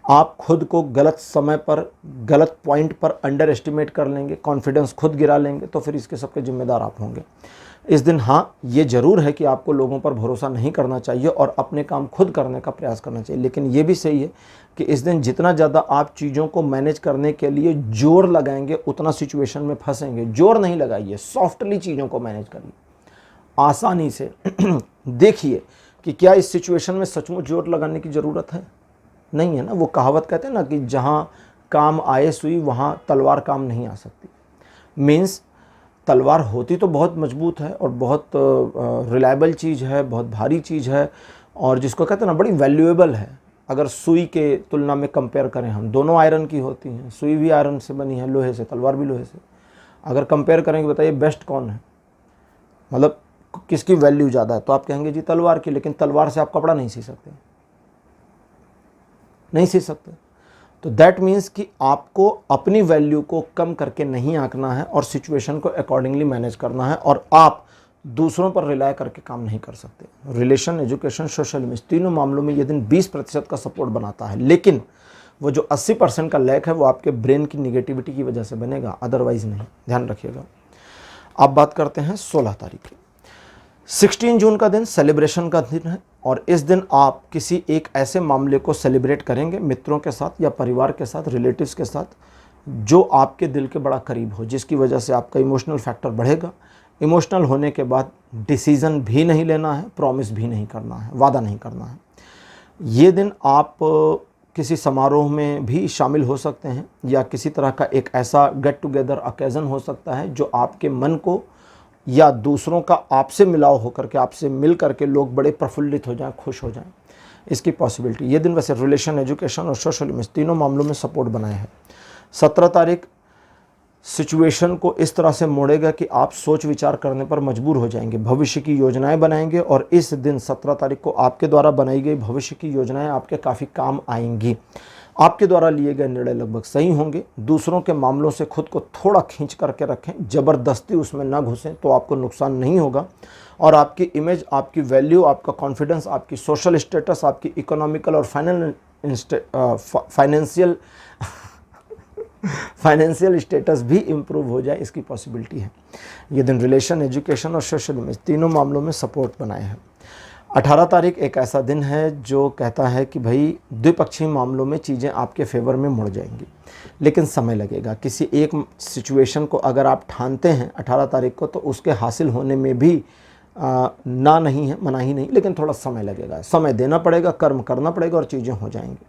आप खुद को गलत समय पर, गलत पॉइंट पर अंडर एस्टिमेट कर लेंगे, कॉन्फिडेंस खुद गिरा लेंगे, तो फिर इसके सबके जिम्मेदार आप होंगे। इस दिन हाँ, ये ज़रूर है कि आपको लोगों पर भरोसा नहीं करना चाहिए और अपने काम खुद करने का प्रयास करना चाहिए, लेकिन ये भी सही है कि इस दिन जितना ज़्यादा आप चीज़ों को मैनेज करने के लिए जोर लगाएंगे उतना सिचुएशन में फंसेंगे। जोर नहीं लगाइए, सॉफ्टली चीज़ों को मैनेज करिए, आसानी से। देखिए कि क्या इस सिचुएशन में सचमुच जोर लगाने की ज़रूरत है, नहीं है ना। वो कहावत कहते हैं ना कि जहाँ काम आए सुई वहाँ तलवार काम नहीं आ सकती। मीन्स तलवार होती तो बहुत मजबूत है और बहुत रिलायबल चीज़ है, बहुत भारी चीज़ है और जिसको कहते हैं ना बड़ी वैल्यूएबल है। अगर सुई के तुलना में कंपेयर करें, हम दोनों आयरन की होती हैं, सुई भी आयरन से बनी है, लोहे से, तलवार भी लोहे से। अगर कंपेयर करेंगे, बताइए बेस्ट कौन है, मतलब किसकी वैल्यू ज़्यादा है, तो आप कहेंगे जी तलवार की। लेकिन तलवार से आप कपड़ा नहीं सी सकते, नहीं सी सकते। तो दैट मीन्स कि आपको अपनी वैल्यू को कम करके नहीं आंकना है और सिचुएशन को अकॉर्डिंगली मैनेज करना है और आप दूसरों पर रिलाय करके काम नहीं कर सकते। रिलेशन, एजुकेशन, सोशल इमेज तीनों मामलों में ये दिन 20% का सपोर्ट बनाता है, लेकिन वो जो 80% का लैक है वो आपके ब्रेन की निगेटिविटी की वजह से बनेगा, अदरवाइज नहीं, ध्यान रखिएगा। अब बात करते हैं 16 तारीख की। 16 जून का दिन सेलिब्रेशन का दिन है और इस दिन आप किसी एक ऐसे मामले को सेलिब्रेट करेंगे मित्रों के साथ या परिवार के साथ, रिलेटिव्स के साथ, जो आपके दिल के बड़ा करीब हो, जिसकी वजह से आपका इमोशनल फैक्टर बढ़ेगा। इमोशनल होने के बाद डिसीज़न भी नहीं लेना है, प्रॉमिस भी नहीं करना है, वादा नहीं करना है। ये दिन आप किसी समारोह में भी शामिल हो सकते हैं, या किसी तरह का एक ऐसा गेट टुगेदर ओकेज़न हो सकता है जो आपके मन को या दूसरों का आपसे मिलाव होकर के, आपसे मिल करके लोग बड़े प्रफुल्लित हो जाएं, खुश हो जाएं, इसकी पॉसिबिलिटी। ये दिन वैसे रिलेशन, एजुकेशन और सोशल इमेज तीनों मामलों में सपोर्ट बनाए हैं। 17 तारीख सिचुएशन को इस तरह से मोड़ेगा कि आप सोच विचार करने पर मजबूर हो जाएंगे, भविष्य की योजनाएं बनाएंगे, और इस दिन 17 तारीख को आपके द्वारा बनाई गई भविष्य की योजनाएं आपके काफ़ी काम आएंगी। आपके द्वारा लिए गए निर्णय लगभग सही होंगे। दूसरों के मामलों से खुद को थोड़ा खींच करके रखें, ज़बरदस्ती उसमें ना घुसें तो आपको नुकसान नहीं होगा, और आपकी इमेज, आपकी वैल्यू, आपका कॉन्फिडेंस, आपकी सोशल स्टेटस, आपकी इकोनॉमिकल और फाइनेंशियल स्टेटस भी इम्प्रूव हो जाए, इसकी पॉसिबिलिटी है। ये दिन रिलेशन, एजुकेशन और सोशल इमेज तीनों मामलों में सपोर्ट बनाए हैं। 18 तारीख एक ऐसा दिन है जो कहता है कि भाई द्विपक्षीय मामलों में चीज़ें आपके फेवर में मुड़ जाएंगी, लेकिन समय लगेगा। किसी एक सिचुएशन को अगर आप ठानते हैं 18 तारीख को, तो उसके हासिल होने में भी ना नहीं है, मना ही नहीं, लेकिन थोड़ा समय लगेगा, समय देना पड़ेगा, कर्म करना पड़ेगा और चीज़ें हो जाएंगी।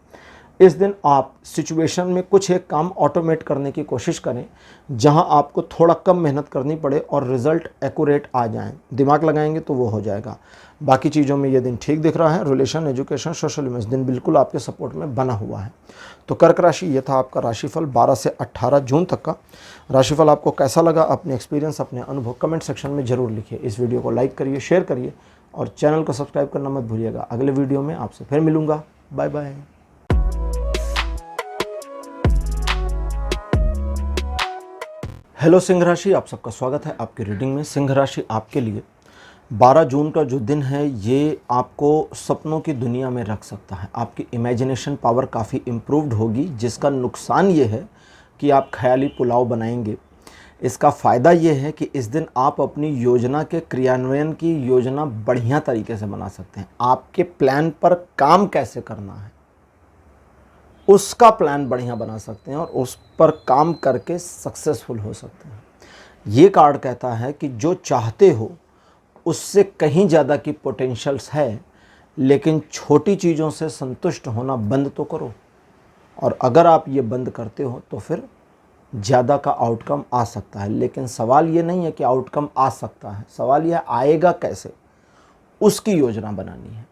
इस दिन आप सिचुएशन में कुछ एक काम ऑटोमेट करने की कोशिश करें जहां आपको थोड़ा कम मेहनत करनी पड़े और रिज़ल्ट एक्यूरेट आ जाएं। दिमाग लगाएंगे तो वो हो जाएगा। बाकी चीज़ों में ये दिन ठीक दिख रहा है। रिलेशन, एजुकेशन, सोशल इमेज दिन बिल्कुल आपके सपोर्ट में बना हुआ है। तो कर्क राशि, ये था आपका राशिफल 12 से 18 जून तक का। राशिफल आपको कैसा लगा, अपने एक्सपीरियंस, अपने अनुभव कमेंट सेक्शन में ज़रूर लिखिए। इस वीडियो को लाइक करिए, शेयर करिए और चैनल को सब्सक्राइब करना मत भूलिएगा। अगले वीडियो में आपसे फिर मिलूँगा। Bye bye. हेलो सिंह राशि, आप सबका स्वागत है आपकी रीडिंग में। सिंह राशि आपके लिए 12 जून का जो दिन है ये आपको सपनों की दुनिया में रख सकता है। आपकी इमेजिनेशन पावर काफ़ी इम्प्रूव्ड होगी, जिसका नुकसान ये है कि आप ख्याली पुलाव बनाएंगे। इसका फ़ायदा ये है कि इस दिन आप अपनी योजना के क्रियान्वयन की योजना बढ़िया तरीके से बना सकते हैं। आपके प्लान पर काम कैसे करना है उसका प्लान बढ़िया बना सकते हैं और उस पर काम करके सक्सेसफुल हो सकते हैं। ये कार्ड कहता है कि जो चाहते हो उससे कहीं ज़्यादा की पोटेंशियल्स है, लेकिन छोटी चीज़ों से संतुष्ट होना बंद तो करो, और अगर आप ये बंद करते हो तो फिर ज़्यादा का आउटकम आ सकता है। लेकिन सवाल ये नहीं है कि आउटकम आ सकता है, सवाल यह आएगा कैसे, उसकी योजना बनानी है।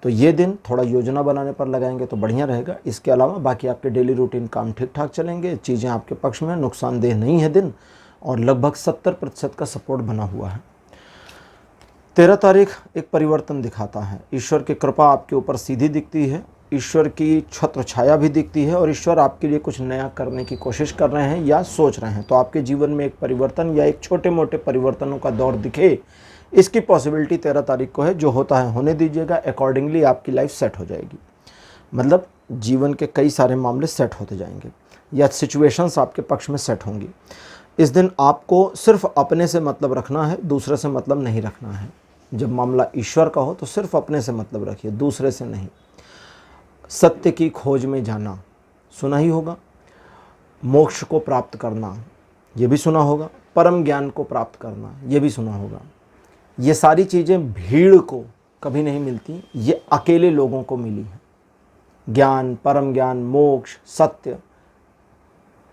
तो ये दिन थोड़ा योजना बनाने पर लगाएंगे तो बढ़िया रहेगा। इसके अलावा बाकी आपके डेली रूटीन काम ठीक ठाक चलेंगे, चीज़ें आपके पक्ष में, नुकसानदेह नहीं है दिन, और लगभग 70% का सपोर्ट बना हुआ है। 13 तारीख एक परिवर्तन दिखाता है। ईश्वर की कृपा आपके ऊपर सीधी दिखती है, ईश्वर की छत्र छाया भी दिखती है, और ईश्वर आपके लिए कुछ नया करने की कोशिश कर रहे हैं या सोच रहे हैं। तो आपके जीवन में एक परिवर्तन या एक छोटे मोटे परिवर्तनों का दौर दिखे, इसकी पॉसिबिलिटी 13 तारीख को है। जो होता है होने दीजिएगा, अकॉर्डिंगली आपकी लाइफ सेट हो जाएगी। मतलब जीवन के कई सारे मामले सेट होते जाएंगे या सिचुएशंस आपके पक्ष में सेट होंगी। इस दिन आपको सिर्फ अपने से मतलब रखना है, दूसरे से मतलब नहीं रखना है। जब मामला ईश्वर का हो तो सिर्फ अपने से मतलब रखिए, दूसरे से नहीं। सत्य की खोज में जाना सुना ही होगा, मोक्ष को प्राप्त करना ये भी सुना होगा, परम ज्ञान को प्राप्त करना ये भी सुना होगा। ये सारी चीज़ें भीड़ को कभी नहीं मिलती, ये अकेले लोगों को मिली है। ज्ञान, परम ज्ञान, मोक्ष, सत्य,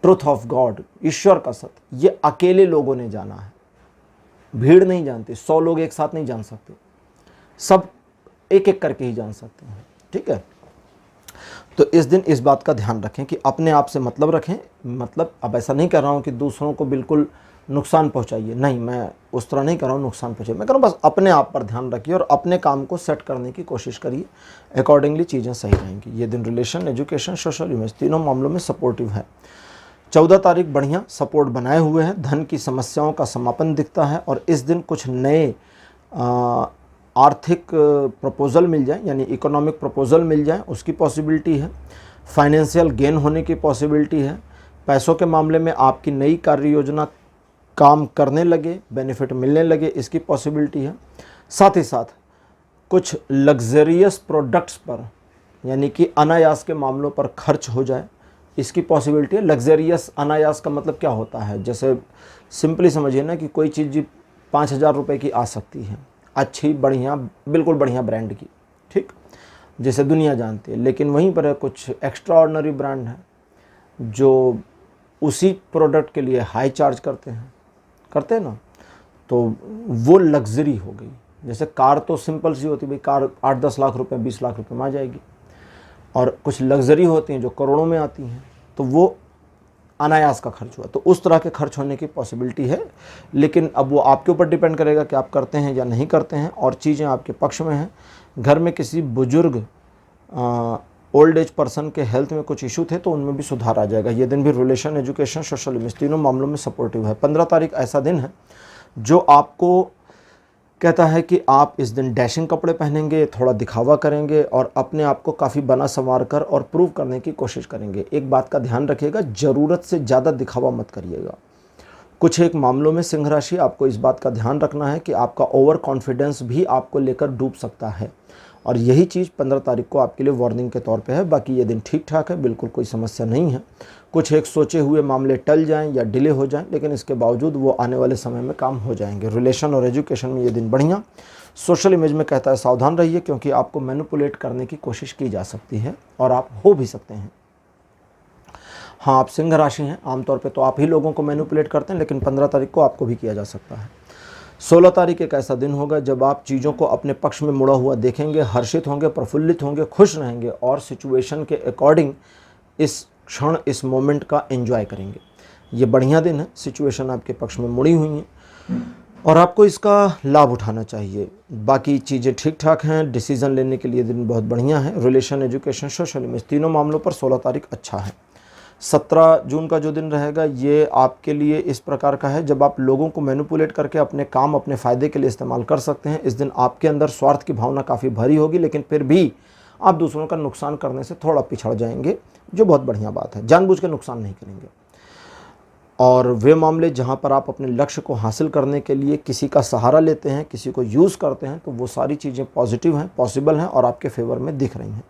ट्रुथ ऑफ गॉड, ईश्वर का सत्य, ये अकेले लोगों ने जाना है, भीड़ नहीं जानती। 100 लोग एक साथ नहीं जान सकते, सब एक एक करके ही जान सकते हैं। ठीक है, तो इस दिन इस बात का ध्यान रखें कि अपने आप से मतलब रखें। मतलब अब ऐसा नहीं कर रहा हूँ कि दूसरों को बिल्कुल नुकसान पहुंचाइए, नहीं, मैं उस तरह नहीं कर रहा हूँ नुकसान पहुंचाइए। मैं कह रहा हूँ बस अपने आप पर ध्यान रखिए और अपने काम को सेट करने की कोशिश करिए, अकॉर्डिंगली चीज़ें सही रहेंगी। ये दिन रिलेशन, एजुकेशन, सोशल इमेज तीनों मामलों में सपोर्टिव है। 14 तारीख बढ़िया सपोर्ट बनाए हुए हैं। धन की समस्याओं का समापन दिखता है, और इस दिन कुछ नए आर्थिक प्रपोज़ल मिल जाए, यानी इकोनॉमिक प्रपोज़ल मिल जाए, उसकी पॉसिबिलिटी है। फाइनेंशियल गेन होने की पॉसिबिलिटी है। पैसों के मामले में आपकी नई कार्य योजना काम करने लगे, बेनिफिट मिलने लगे, इसकी पॉसिबिलिटी है। साथ ही साथ कुछ लग्जरियस प्रोडक्ट्स पर, यानी कि अनायास के मामलों पर खर्च हो जाए, इसकी पॉसिबिलिटी है। लग्जरियस, अनायास का मतलब क्या होता है, जैसे सिंपली समझिए ना कि कोई चीज़ 5,000 रुपये की आ सकती है, अच्छी, बढ़िया, बिल्कुल बढ़िया ब्रांड की। ठीक, जिसे दुनिया जानती है, लेकिन वहीं पर है कुछ एक्स्ट्रा ऑर्डिनरी ब्रांड हैं जो उसी प्रोडक्ट के लिए हाई चार्ज करते हैं ना, तो वो लग्जरी हो गई। जैसे कार तो सिंपल सी होती है, भाई कार 8-10 लाख रुपए 20 लाख रुपए में आ जाएगी, और कुछ लग्जरी होती हैं जो करोड़ों में आती हैं, तो वो अनायास का खर्च हुआ। तो उस तरह के खर्च होने की पॉसिबिलिटी है, लेकिन अब वो आपके ऊपर डिपेंड करेगा कि आप करते हैं या नहीं करते हैं, और चीज़ें आपके पक्ष में हैं। घर में किसी बुजुर्ग ओल्ड एज पर्सन के हेल्थ में कुछ इशू थे तो उनमें भी सुधार आ जाएगा। ये दिन भी रिलेशन, एजुकेशन, सोशल इमेज तीनों मामलों में सपोर्टिव है। 15 तारीख ऐसा दिन है जो आपको कहता है कि आप इस दिन डैशिंग कपड़े पहनेंगे, थोड़ा दिखावा करेंगे और अपने आप को काफ़ी बना संवार कर और प्रूव करने की कोशिश करेंगे। एक बात का ध्यान रखिएगा, ज़रूरत से ज़्यादा दिखावा मत करिएगा। कुछ एक मामलों में सिंह राशि आपको इस बात का ध्यान रखना है कि आपका ओवर कॉन्फिडेंस भी आपको लेकर डूब सकता है, और यही चीज़ 15 तारीख को आपके लिए वार्निंग के तौर पे है। बाकी ये दिन ठीक ठाक है, बिल्कुल कोई समस्या नहीं है। कुछ एक सोचे हुए मामले टल जाएं या डिले हो जाएं, लेकिन इसके बावजूद वो आने वाले समय में काम हो जाएंगे। रिलेशन और एजुकेशन में ये दिन बढ़िया। सोशल इमेज में कहता है सावधान रहिए, क्योंकि आपको मैनिपुलेट करने की कोशिश की जा सकती है और आप हो भी सकते हैं। हाँ, आप सिंह राशि हैं, आमतौर पर तो आप ही लोगों को मैनिपुलेट करते हैं, लेकिन 15 तारीख को आपको भी किया जा सकता है। 16 तारीख एक ऐसा दिन होगा जब आप चीज़ों को अपने पक्ष में मुड़ा हुआ देखेंगे, हर्षित होंगे, प्रफुल्लित होंगे, खुश रहेंगे और सिचुएशन के अकॉर्डिंग इस क्षण, इस मोमेंट का एंजॉय करेंगे। ये बढ़िया दिन है, सिचुएशन आपके पक्ष में मुड़ी हुई हैं और आपको इसका लाभ उठाना चाहिए। बाकी चीज़ें ठीक ठाक हैं, डिसीज़न लेने के लिए दिन बहुत बढ़िया है। रिलेशन, एजुकेशन, सोशल इमेज तीनों मामलों पर 16 तारीख अच्छा है। 17 जून का जो दिन रहेगा ये आपके लिए इस प्रकार का है जब आप लोगों को मैनिपुलेट करके अपने काम, अपने फ़ायदे के लिए इस्तेमाल कर सकते हैं। इस दिन आपके अंदर स्वार्थ की भावना काफ़ी भरी होगी, लेकिन फिर भी आप दूसरों का नुकसान करने से थोड़ा पिछड़ जाएंगे, जो बहुत बढ़िया बात है। जानबूझ के नुकसान नहीं करेंगे। और वे मामले जहाँ पर आप अपने लक्ष्य को हासिल करने के लिए किसी का सहारा लेते हैं, किसी को यूज़ करते हैं, तो वो सारी चीज़ें पॉजिटिव हैं, पॉसिबल हैं और आपके फेवर में दिख रही हैं।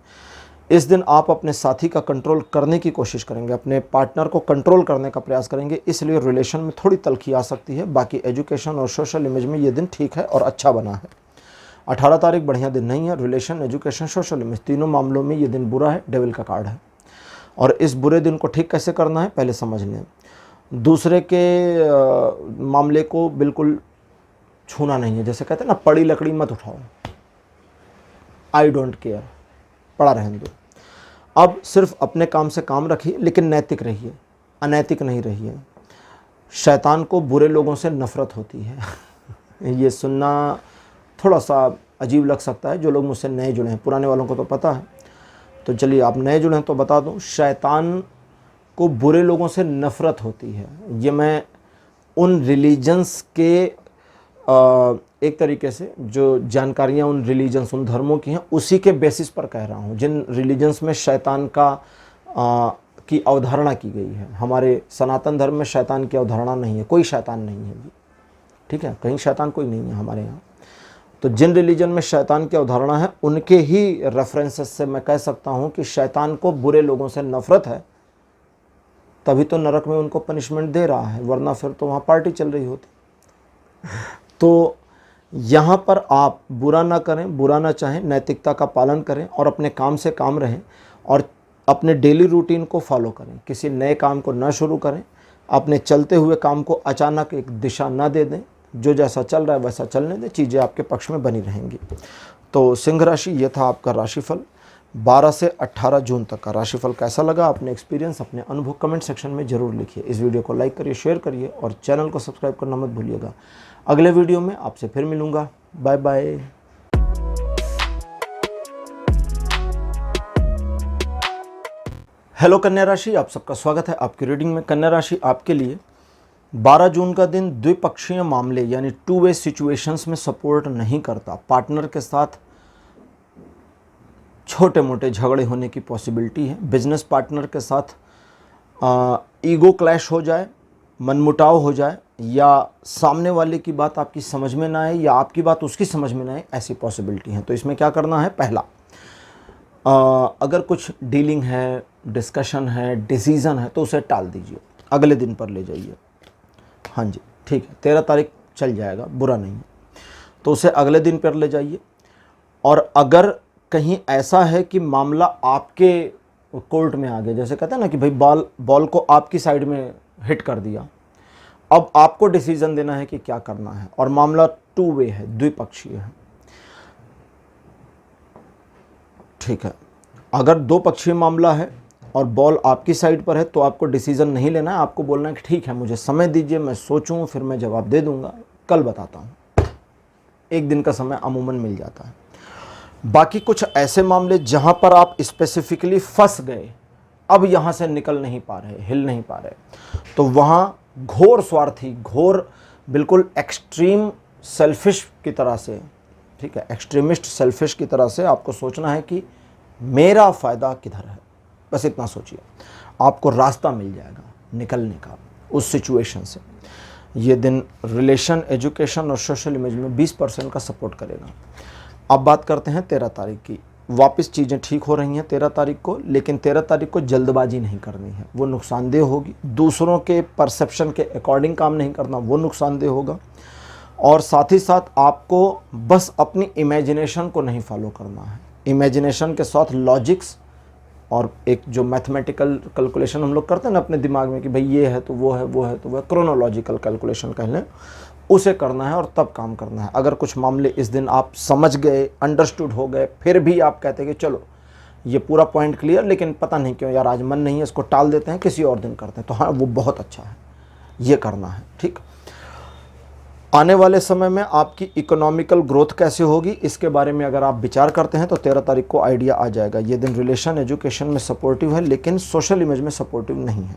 इस दिन आप अपने साथी का कंट्रोल करने की कोशिश करेंगे, अपने पार्टनर को कंट्रोल करने का प्रयास करेंगे, इसलिए रिलेशन में थोड़ी तल्खी आ सकती है। बाकी एजुकेशन और सोशल इमेज में ये दिन ठीक है और अच्छा बना है। 18 तारीख बढ़िया दिन नहीं है। रिलेशन, एजुकेशन, सोशल इमेज तीनों मामलों में ये दिन बुरा है, डेविल का कार्ड है। और इस बुरे दिन को ठीक कैसे करना है पहले समझ लें। दूसरे के मामले को बिल्कुल छूना नहीं है, जैसे कहते हैं ना, पड़ी लकड़ी मत उठाओ, आई डोंट केयर, पड़ा रहने दो। अब सिर्फ अपने काम से काम रखिए, लेकिन नैतिक रहिए, अनैतिक नहीं रहिए। शैतान को बुरे लोगों से नफ़रत होती है। ये सुनना थोड़ा सा अजीब लग सकता है जो लोग मुझसे नए जुड़े हैं, पुराने वालों को तो पता है। तो चलिए, आप नए जुड़े हैं तो बता दूं, शैतान को बुरे लोगों से नफ़रत होती है। ये मैं उन रिलीजन्स के एक तरीके से जो जानकारियाँ उन रिलीजन्स, उन धर्मों की हैं, उसी के बेसिस पर कह रहा हूँ, जिन रिलीजन्स में शैतान की अवधारणा की गई है। हमारे सनातन धर्म में शैतान की अवधारणा नहीं है, कोई शैतान नहीं है जी, ठीक है, कहीं शैतान कोई नहीं है हमारे यहाँ। तो जिन रिलीजन में शैतान की अवधारणा है, उनके ही रेफरेंसेस से मैं कह सकता हूँ कि शैतान को बुरे लोगों से नफ़रत है, तभी तो नरक में उनको पनिशमेंट दे रहा है, वरना फिर तो वहाँ पार्टी चल रही होती। तो यहाँ पर आप बुरा ना करें, बुरा ना चाहें, नैतिकता का पालन करें और अपने काम से काम रहें और अपने डेली रूटीन को फॉलो करें। किसी नए काम को ना शुरू करें, अपने चलते हुए काम को अचानक एक दिशा ना दे दें, जो जैसा चल रहा है वैसा चलने दें, चीज़ें आपके पक्ष में बनी रहेंगी। तो सिंह राशि, ये था आपका राशिफल 12 से 18 जून तक का। राशिफल कैसा लगा, अपने एक्सपीरियंस, अपने अनुभव कमेंट सेक्शन में ज़रूर लिखिए। इस वीडियो को लाइक करिए, शेयर करिए और चैनल को सब्सक्राइब करना मत भूलिएगा। अगले वीडियो में आपसे फिर मिलूँगा। Bye bye. हेलो कन्या राशि, आप सबका स्वागत है आपकी रीडिंग में। कन्या राशि, आपके लिए 12 जून का दिन द्विपक्षीय मामले यानी टू वे सिचुएशंस में सपोर्ट नहीं करता। पार्टनर के साथ छोटे मोटे झगड़े होने की पॉसिबिलिटी है। बिजनेस पार्टनर के साथ ईगो क्लैश हो जाए, मनमुटाव हो जाए, या सामने वाले की बात आपकी समझ में ना आए या आपकी बात उसकी समझ में ना आए, ऐसी पॉसिबिलिटी है। तो इसमें क्या करना है, पहला, अगर कुछ डीलिंग है, डिस्कशन है, डिसीज़न है, तो उसे टाल दीजिए, अगले दिन पर ले जाइए। हाँ जी, ठीक है, 13 तारीख चल जाएगा, बुरा नहीं है, तो उसे अगले दिन पर ले जाइए। और अगर कहीं ऐसा है कि मामला आपके कोर्ट में आ गया, जैसे कहते हैं ना कि भाई बॉल को आपकी साइड में हिट कर दिया, अब आपको डिसीजन देना है कि क्या करना है, और मामला टू वे है, द्विपक्षीय है। ठीक है, अगर दो पक्षीय मामला है और बॉल आपकी साइड पर है तो आपको डिसीजन नहीं लेना है, आपको बोलना है कि ठीक है मुझे समय दीजिए, मैं सोचूं, फिर मैं जवाब दे दूंगा, कल बताता हूं। एक दिन का समय अमूमन मिल जाता है। बाकी कुछ ऐसे मामले जहां पर आप स्पेसिफिकली फंस गए, अब यहां से निकल नहीं पा रहे, हिल नहीं पा रहे, तो वहां घोर स्वार्थी, घोर बिल्कुल एक्सट्रीम सेल्फिश की तरह से, ठीक है, एक्सट्रीमिस्ट सेल्फिश की तरह से आपको सोचना है कि मेरा फ़ायदा किधर है। बस इतना सोचिए, आपको रास्ता मिल जाएगा निकलने का उस सिचुएशन से। ये दिन रिलेशन, एजुकेशन और सोशल इमेज में 20% का सपोर्ट करेगा। अब बात करते हैं 13 तारीख की। वापस चीज़ें ठीक हो रही हैं 13 तारीख को, लेकिन 13 तारीख को जल्दबाजी नहीं करनी है, वो नुकसानदेह होगी। दूसरों के परसेप्शन के अकॉर्डिंग काम नहीं करना, वो नुकसानदेह होगा। और साथ ही साथ आपको बस अपनी इमेजिनेशन को नहीं फॉलो करना है। इमेजिनेशन के साथ लॉजिक्स और एक जो मैथमेटिकल कैलकुलेशन हम लोग करते हैं ना अपने दिमाग में कि भाई ये है तो वो है, वो है तो वो है, क्रोनोलॉजिकल कैलकुलेशन कह लें, उसे करना है और तब काम करना है। अगर कुछ मामले इस दिन आप समझ गए, अंडरस्टूड हो गए, फिर भी आप कहते हैं कि चलो ये पूरा पॉइंट क्लियर, लेकिन पता नहीं क्यों यार आज मन नहीं है, इसको टाल देते हैं, किसी और दिन करते हैं, तो हाँ वो बहुत अच्छा है, ये करना है। ठीक, आने वाले समय में आपकी इकोनॉमिकल ग्रोथ कैसे होगी इसके बारे में अगर आप विचार करते हैं तो 13 तारीख को आइडिया आ जाएगा। ये दिन रिलेशन, एजुकेशन में सपोर्टिव है, लेकिन सोशल इमेज में सपोर्टिव नहीं है।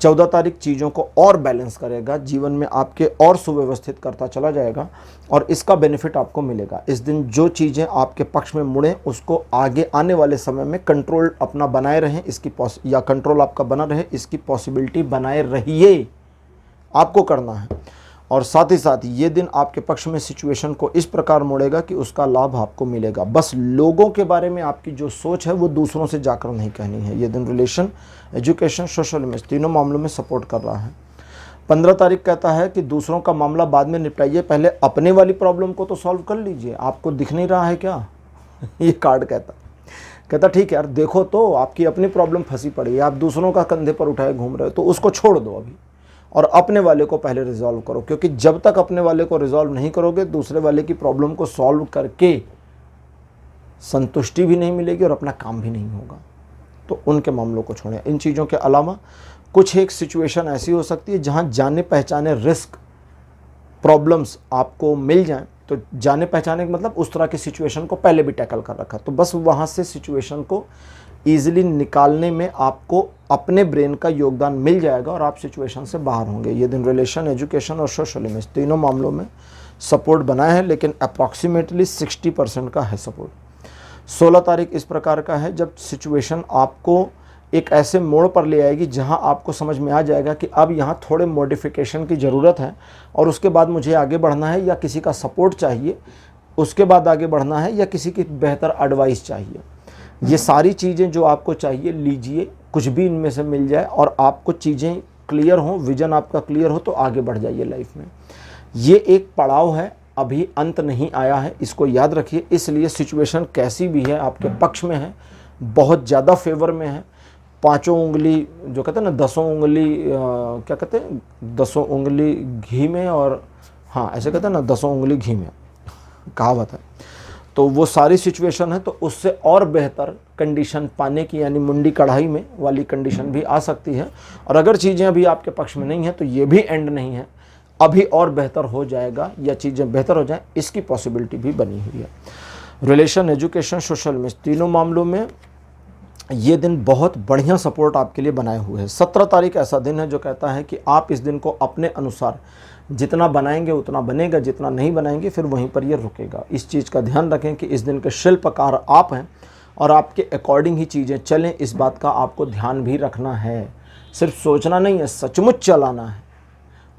14 तारीख चीज़ों को और बैलेंस करेगा, जीवन में आपके और सुव्यवस्थित करता चला जाएगा और इसका बेनिफिट आपको मिलेगा। इस दिन जो चीज़ें आपके पक्ष में मुड़ें उसको आगे आने वाले समय में कंट्रोल अपना बनाए रहें, इसकी या कंट्रोल आपका बना रहे, इसकी पॉसिबिलिटी बनाए रहिए, आपको करना है। और साथ ही साथ ये दिन आपके पक्ष में सिचुएशन को इस प्रकार मोड़ेगा कि उसका लाभ आपको मिलेगा। बस लोगों के बारे में आपकी जो सोच है वो दूसरों से जाकर नहीं कहनी है। ये दिन रिलेशन, एजुकेशन, सोशल इमेज तीनों मामलों में सपोर्ट कर रहा है। 15 तारीख कहता है कि दूसरों का मामला बाद में निपटाइए, पहले अपने वाली प्रॉब्लम को तो सॉल्व कर लीजिए। आपको दिख नहीं रहा है क्या? ये कार्ड कहता ठीक है यार, देखो तो आपकी अपनी प्रॉब्लम फंसी पड़ी है, आप दूसरों का कंधे पर उठाए घूम रहे हो, तो उसको छोड़ दो अभी और अपने वाले को पहले रिजॉल्व करो, क्योंकि जब तक अपने वाले को रिजॉल्व नहीं करोगे दूसरे वाले की प्रॉब्लम को सॉल्व करके संतुष्टि भी नहीं मिलेगी और अपना काम भी नहीं होगा। तो उनके मामलों को छोड़ें। इन चीज़ों के अलावा कुछ एक सिचुएशन ऐसी हो सकती है जहां जाने पहचाने रिस्क, प्रॉब्लम्स आपको मिल जाएं, तो जाने पहचाने का मतलब उस तरह की सिचुएशन को पहले भी टैकल कर रखा, तो बस वहाँ से सिचुएशन को ईजिली निकालने में आपको अपने ब्रेन का योगदान मिल जाएगा और आप सिचुएशन से बाहर होंगे। ये दिन रिलेशन, एजुकेशन और सोशल इमेज तीनों मामलों में सपोर्ट बना है, लेकिन अप्रॉक्सीमेटली 60% का है सपोर्ट। 16 तारीख इस प्रकार का है जब सिचुएशन आपको एक ऐसे मोड़ पर ले आएगी जहां आपको समझ में आ जाएगा कि अब यहाँ थोड़े मॉडिफिकेशन की ज़रूरत है और उसके बाद मुझे आगे बढ़ना है, या किसी का सपोर्ट चाहिए, उसके बाद आगे बढ़ना है, या किसी की बेहतर एडवाइस चाहिए। ये सारी चीज़ें जो आपको चाहिए लीजिए, कुछ भी इनमें से मिल जाए और आपको चीज़ें क्लियर हों, विजन आपका क्लियर हो, तो आगे बढ़ जाइए लाइफ में। ये एक पड़ाव है, अभी अंत नहीं आया है, इसको याद रखिए। इसलिए सिचुएशन कैसी भी है आपके पक्ष में है, बहुत ज़्यादा फेवर में है। पाँचों उंगली जो कहते हैं ना, 10 उंगली क्या कहते हैं, 10 उंगली घी में, और हाँ ऐसे कहते हैं ना 10 उंगली घी में, कहावत है। तो वो सारी सिचुएशन है, तो उससे और बेहतर कंडीशन पाने की, यानी मुंडी कढ़ाई में वाली कंडीशन भी आ सकती है। और अगर चीज़ें अभी आपके पक्ष में नहीं है तो ये भी एंड नहीं है, अभी और बेहतर हो जाएगा या चीज़ें बेहतर हो जाएं, इसकी पॉसिबिलिटी भी बनी हुई है। रिलेशन, एजुकेशन, सोशल में तीनों मामलों में ये दिन बहुत बढ़िया सपोर्ट आपके लिए बनाए हुए है। 17 तारीख ऐसा दिन है जो कहता है कि आप इस दिन को अपने अनुसार जितना बनाएंगे उतना बनेगा, जितना नहीं बनाएंगे फिर वहीं पर ये रुकेगा। इस चीज़ का ध्यान रखें कि इस दिन के शिल्पकार आप हैं और आपके अकॉर्डिंग ही चीज़ें चलें, इस बात का आपको ध्यान भी रखना है। सिर्फ सोचना नहीं है, सचमुच चलाना है।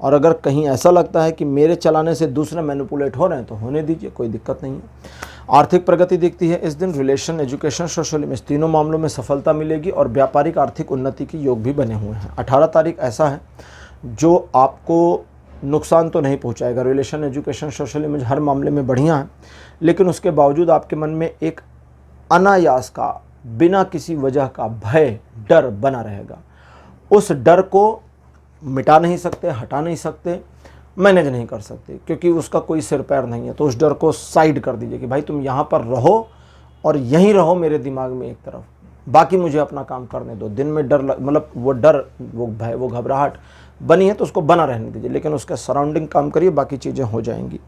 और अगर कहीं ऐसा लगता है कि मेरे चलाने से दूसरे मैनिपुलेट हो रहे हैं तो होने दीजिए, कोई दिक्कत नहीं है। आर्थिक प्रगति दिखती है इस दिन। रिलेशन, एजुकेशन, सोशल इमेज तीनों मामलों में सफलता मिलेगी और व्यापारिक आर्थिक उन्नति के योग भी बने हुए हैं। 18 तारीख ऐसा है जो आपको नुकसान तो नहीं पहुंचाएगा। रिलेशन, एजुकेशन, सोशल इमेज हर मामले में बढ़िया है, लेकिन उसके बावजूद आपके मन में एक अनायास का, बिना किसी वजह का भय, डर बना रहेगा। उस डर को मिटा नहीं सकते, हटा नहीं सकते, मैनेज नहीं कर सकते, क्योंकि उसका कोई सिर पैर नहीं है। तो उस डर को साइड कर दीजिए कि भाई तुम यहाँ पर रहो और यहीं रहो मेरे दिमाग में एक तरफ, बाकी मुझे अपना काम करने दो। दिन में डर मतलब वो डर, वो भय, वो घबराहट बनी है तो उसको बना रहने दीजिए, लेकिन उसके सराउंडिंग काम करिए, बाकी चीज़ें हो जाएंगी।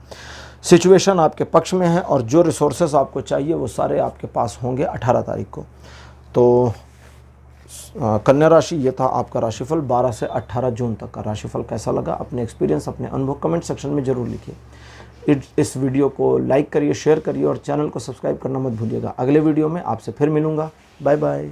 सिचुएशन आपके पक्ष में है और जो रिसोर्सेस आपको चाहिए वो सारे आपके पास होंगे 18 तारीख को। तो कन्या राशि, ये था आपका राशिफल 12 से 18 जून तक का राशिफल। कैसा लगा, अपने एक्सपीरियंस, अपने अनुभव कमेंट सेक्शन में ज़रूर लिखिए। इस वीडियो को लाइक करिए, शेयर करिए और चैनल को सब्सक्राइब करना मत भूलिएगा। अगले वीडियो में आपसे फिर मिलूँगा। Bye bye.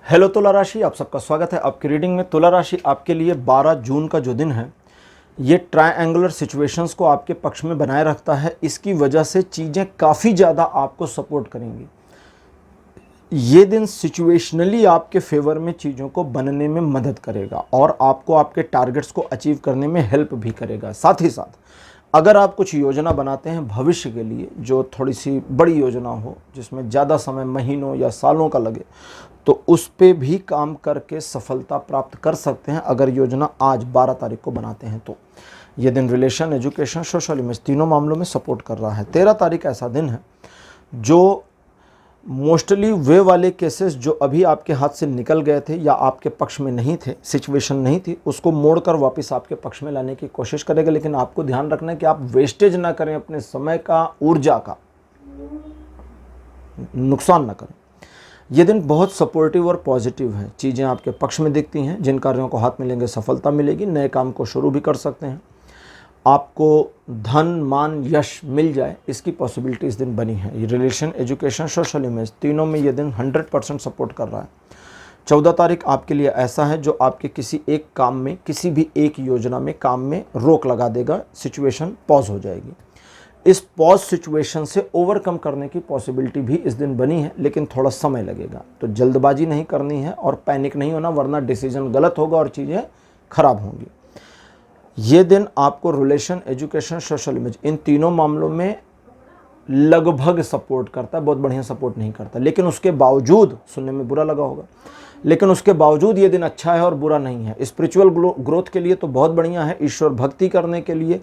हेलो तुला राशि, आप सबका स्वागत है आपकी रीडिंग में। तुला राशि आपके लिए 12 जून का जो दिन है ये ट्रायंगुलर सिचुएशंस को आपके पक्ष में बनाए रखता है। इसकी वजह से चीज़ें काफ़ी ज़्यादा आपको सपोर्ट करेंगी। ये दिन सिचुएशनली आपके फेवर में चीज़ों को बनने में मदद करेगा और आपको आपके टारगेट्स को अचीव करने में हेल्प भी करेगा। साथ ही साथ अगर आप कुछ योजना बनाते हैं भविष्य के लिए, जो थोड़ी सी बड़ी योजना हो, जिसमें ज़्यादा समय महीनों या सालों का लगे, तो उस पे भी काम करके सफलता प्राप्त कर सकते हैं अगर योजना आज 12 तारीख को बनाते हैं तो। ये दिन रिलेशन, एजुकेशन, सोशल इमेज तीनों मामलों में सपोर्ट कर रहा है। 13 तारीख ऐसा दिन है जो मोस्टली वे वाले केसेस जो अभी आपके हाथ से निकल गए थे या आपके पक्ष में नहीं थे, सिचुएशन नहीं थी, उसको मोड़कर वापस आपके पक्ष में लाने की कोशिश करेगा। लेकिन आपको ध्यान रखना है कि आप वेस्टेज ना करें, अपने समय का, ऊर्जा का नुकसान ना करें। ये दिन बहुत सपोर्टिव और पॉजिटिव है। चीज़ें आपके पक्ष में दिखती हैं, जिन कार्यों को हाथ में लेंगे सफलता मिलेगी। नए काम को शुरू भी कर सकते हैं। आपको धन, मान, यश मिल जाए, इसकी पॉसिबिलिटी इस दिन बनी है। ये रिलेशन, एजुकेशन, सोशल इमेज तीनों में ये दिन 100% सपोर्ट कर रहा है। 14 तारीख आपके लिए ऐसा है जो आपके किसी एक काम में, किसी भी एक योजना में, काम में रोक लगा देगा। सिचुएशन पॉज हो जाएगी। इस पॉज सिचुएशन से ओवरकम करने की पॉसिबिलिटी भी इस दिन बनी है, लेकिन थोड़ा समय लगेगा। तो जल्दबाजी नहीं करनी है और पैनिक नहीं होना, वरना डिसीजन गलत होगा और चीज़ें खराब होंगी। ये दिन आपको relation, education, social image in तीनों मामलों में लगभग सपोर्ट करता है, बहुत बढ़िया सपोर्ट नहीं करता। लेकिन उसके बावजूद, सुनने में बुरा लगा होगा, लेकिन उसके बावजूद ये दिन अच्छा है और बुरा नहीं है। स्पिरिचुअल ग्रोथ के लिए तो बहुत बढ़िया है। ईश्वर भक्ति करने के लिए,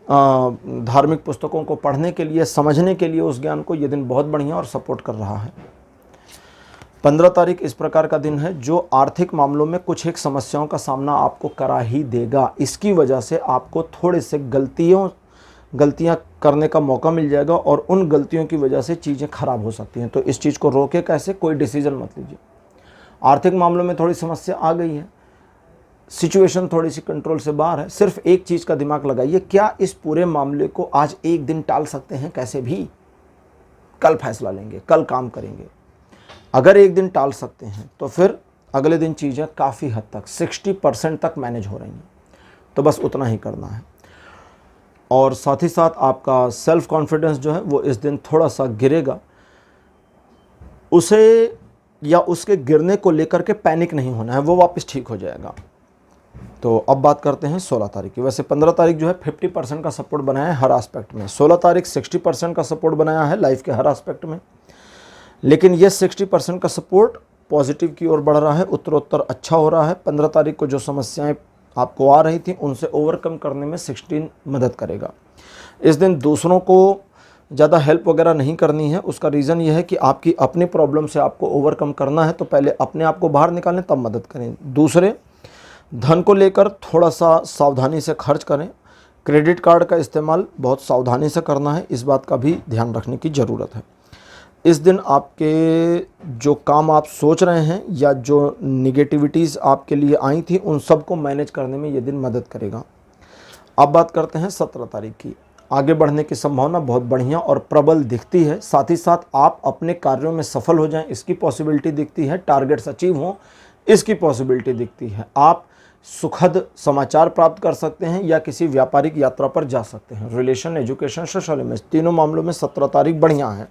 धार्मिक पुस्तकों को पढ़ने के लिए, समझने के लिए उस ज्ञान को, ये दिन बहुत बढ़िया और सपोर्ट कर रहा है। 15 तारीख इस प्रकार का दिन है जो आर्थिक मामलों में कुछ एक समस्याओं का सामना आपको करा ही देगा। इसकी वजह से आपको थोड़े से गलतियां करने का मौका मिल जाएगा और उन गलतियों की वजह से चीज़ें खराब हो सकती हैं। तो इस चीज़ को रोके कैसे, कोई डिसीजन मत लीजिए। आर्थिक मामलों में थोड़ी समस्या आ गई है, सिचुएशन थोड़ी सी कंट्रोल से बाहर है। सिर्फ एक चीज़ का दिमाग लगाइए, क्या इस पूरे मामले को आज एक दिन टाल सकते हैं? कैसे भी कल फैसला लेंगे, कल काम करेंगे। अगर एक दिन टाल सकते हैं तो फिर अगले दिन चीज़ें काफ़ी हद तक 60% तक मैनेज हो रही हैं। तो बस उतना ही करना है। और साथ ही साथ आपका सेल्फ कॉन्फिडेंस जो है वो इस दिन थोड़ा सा गिरेगा। उसे या उसके गिरने को लेकर के पैनिक नहीं होना है, वो वापस ठीक हो जाएगा। तो अब बात करते हैं 16 तारीख की। वैसे 15 तारीख जो है 50% का सपोर्ट बनाया है हर एस्पेक्ट में। 16 तारीख 60% का सपोर्ट बनाया है लाइफ के हर एस्पेक्ट में। लेकिन ये 60% का सपोर्ट पॉजिटिव की ओर बढ़ रहा है, उत्तरोत्तर अच्छा हो रहा है। 15 तारीख को जो समस्याएं आपको आ रही थी उनसे ओवरकम करने में 16 मदद करेगा। इस दिन दूसरों को ज़्यादा हेल्प वगैरह नहीं करनी है। उसका रीज़न ये है कि आपकी अपनी प्रॉब्लम से आपको ओवरकम करना है, तो पहले अपने आप को बाहर निकालें तब मदद करें। दूसरे, धन को लेकर थोड़ा सा सावधानी से खर्च करें। क्रेडिट कार्ड का इस्तेमाल बहुत सावधानी से करना है, इस बात का भी ध्यान रखने की ज़रूरत है। इस दिन आपके जो काम आप सोच रहे हैं या जो निगेटिविटीज़ आपके लिए आई थी उन सब को मैनेज करने में ये दिन मदद करेगा। अब बात करते हैं 17 तारीख की। आगे बढ़ने की संभावना बहुत बढ़िया और प्रबल दिखती है। साथ ही साथ आप अपने कार्यों में सफल हो जाएं, इसकी पॉसिबिलिटी दिखती है। टारगेट्स अचीव हों, इसकी पॉसिबिलिटी दिखती है। आप सुखद समाचार प्राप्त कर सकते हैं या किसी व्यापारिक यात्रा पर जा सकते हैं। रिलेशन, एजुकेशन, सोशल इमेज तीनों मामलों में 17 तारीख बढ़िया है।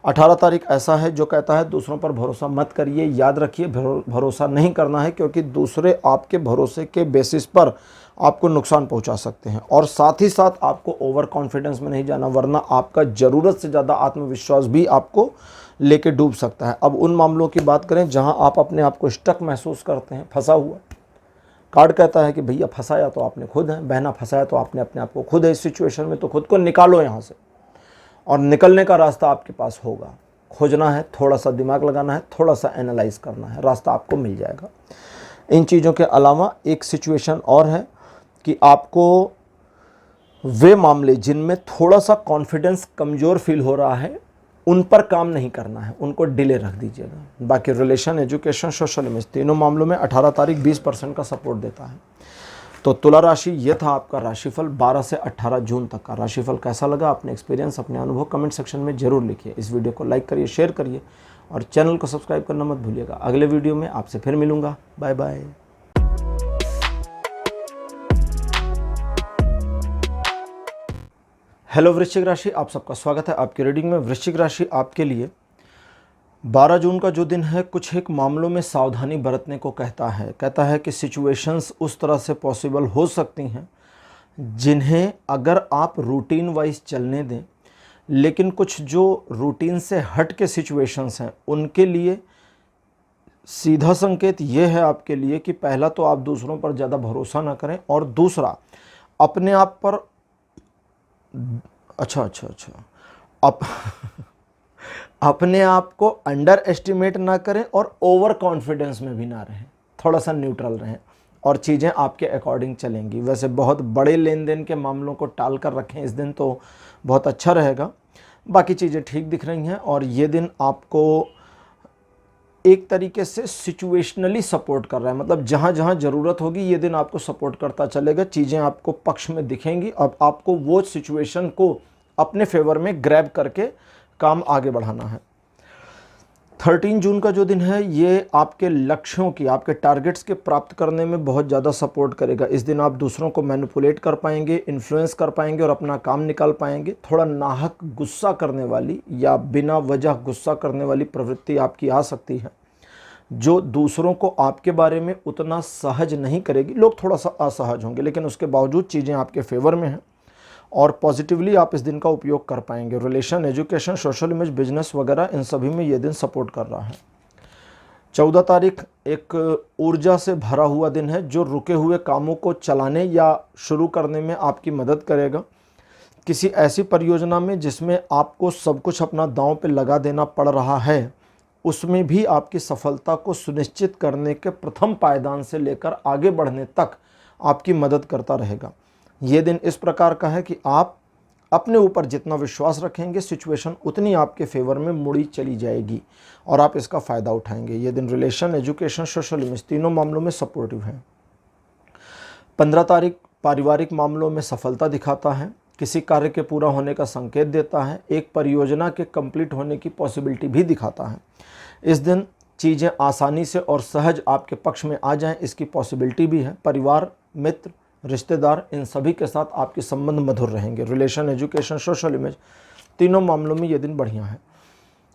18 तारीख ऐसा है जो कहता है दूसरों पर भरोसा मत करिए। याद रखिए भरोसा नहीं करना है, क्योंकि दूसरे आपके भरोसे के बेसिस पर आपको नुकसान पहुंचा सकते हैं। और साथ ही साथ आपको ओवर कॉन्फिडेंस में नहीं जाना, वरना आपका ज़रूरत से ज़्यादा आत्मविश्वास भी आपको लेके डूब सकता है। अब उन मामलों की बात करें जहां आप अपने आप को स्टक महसूस करते हैं, फंसा हुआ। कार्ड कहता है कि भैया फंसाया तो आपने खुद है, बहना फंसाया तो आपने अपने आप को खुद है। इस सिचुएशन में तो खुद को निकालो यहाँ से, और निकलने का रास्ता आपके पास होगा। खोजना है, थोड़ा सा दिमाग लगाना है, थोड़ा सा एनालाइज करना है, रास्ता आपको मिल जाएगा। इन चीज़ों के अलावा एक सिचुएशन और है कि आपको वे मामले जिनमें थोड़ा सा कॉन्फिडेंस कमज़ोर फील हो रहा है उन पर काम नहीं करना है, उनको डिले रख दीजिएगा। बाकी रिलेशन, एजुकेशन, सोशल इमेज, तीनों मामलों में 18 तारीख 20% का सपोर्ट देता है। तो तुला राशि, ये था आपका राशिफल 12 से 18 जून तक का। राशिफल कैसा लगा, अपने एक्सपीरियंस, अपने अनुभव कमेंट सेक्शन में जरूर लिखिए। इस वीडियो को लाइक करिए, शेयर करिए और चैनल को सब्सक्राइब करना मत भूलिएगा। अगले वीडियो में आपसे फिर मिलूंगा। Bye bye. हेलो वृश्चिक राशि, आप सबका स्वागत है आपकी रीडिंग में। वृश्चिक राशि आपके लिए 12 जून का जो दिन है, कुछ एक मामलों में सावधानी बरतने को कहता है। कहता है कि सिचुएशंस उस तरह से पॉसिबल हो सकती हैं जिन्हें अगर आप रूटीन वाइज चलने दें, लेकिन कुछ जो रूटीन से हट के सिचुएशंस हैं उनके लिए सीधा संकेत ये है आपके लिए कि पहला तो आप दूसरों पर ज़्यादा भरोसा ना करें, और दूसरा अपने आप पर आप अपने आप को अंडर एस्टिमेट ना करें और ओवर कॉन्फिडेंस में भी ना रहें, थोड़ा सा न्यूट्रल रहें और चीज़ें आपके अकॉर्डिंग चलेंगी। वैसे बहुत बड़े लेन देन के मामलों को टाल कर रखें इस दिन, तो बहुत अच्छा रहेगा। बाकी चीज़ें ठीक दिख रही हैं और ये दिन आपको एक तरीके से सिचुएशनली सपोर्ट कर रहा है, मतलब जहाँ जहाँ ज़रूरत होगी ये दिन आपको सपोर्ट करता चलेगा। चीज़ें आपको पक्ष में दिखेंगी। अब आपको वो सिचुएशन को अपने फेवर में ग्रैब करके काम आगे बढ़ाना है। 13 जून का जो दिन है ये आपके लक्ष्यों की, आपके टारगेट्स के प्राप्त करने में बहुत ज़्यादा सपोर्ट करेगा। इस दिन आप दूसरों को मैनिपुलेट कर पाएंगे, इन्फ्लुएंस कर पाएंगे और अपना काम निकाल पाएंगे। थोड़ा नाहक गुस्सा करने वाली या बिना वजह गुस्सा करने वाली प्रवृत्ति आपकी आ सकती है, जो दूसरों को आपके बारे में उतना सहज नहीं करेगी। लोग थोड़ा सा असहज होंगे, लेकिन उसके बावजूद चीज़ें आपके फेवर में हैं और पॉजिटिवली आप इस दिन का उपयोग कर पाएंगे। Relation, education, social image, business वगैरह, इन सभी में ये दिन सपोर्ट कर रहा है। 14 तारीख एक ऊर्जा से भरा हुआ दिन है जो रुके हुए कामों को चलाने या शुरू करने में आपकी मदद करेगा। किसी ऐसी परियोजना में जिसमें आपको सब कुछ अपना दांव पे लगा देना पड़ रहा है, उसमें भी आपकी सफलता को सुनिश्चित करने के प्रथम पायदान से लेकर आगे बढ़ने तक आपकी मदद करता रहेगा। ये दिन इस प्रकार का है कि आप अपने ऊपर जितना विश्वास रखेंगे, सिचुएशन उतनी आपके फेवर में मुड़ी चली जाएगी और आप इसका फ़ायदा उठाएंगे। ये दिन रिलेशन, एजुकेशन, सोशल इमेज, तीनों मामलों में सपोर्टिव है। 15 तारीख पारिवारिक मामलों में सफलता दिखाता है, किसी कार्य के पूरा होने का संकेत देता है, एक परियोजना के कंप्लीट होने की पॉसिबिलिटी भी दिखाता है। इस दिन चीज़ें आसानी से और सहज आपके पक्ष में आ जाएं, इसकी पॉसिबिलिटी भी है। परिवार, मित्र, रिश्तेदार, इन सभी के साथ आपके संबंध मधुर रहेंगे। रिलेशन, एजुकेशन, सोशल इमेज, तीनों मामलों में ये दिन बढ़िया है।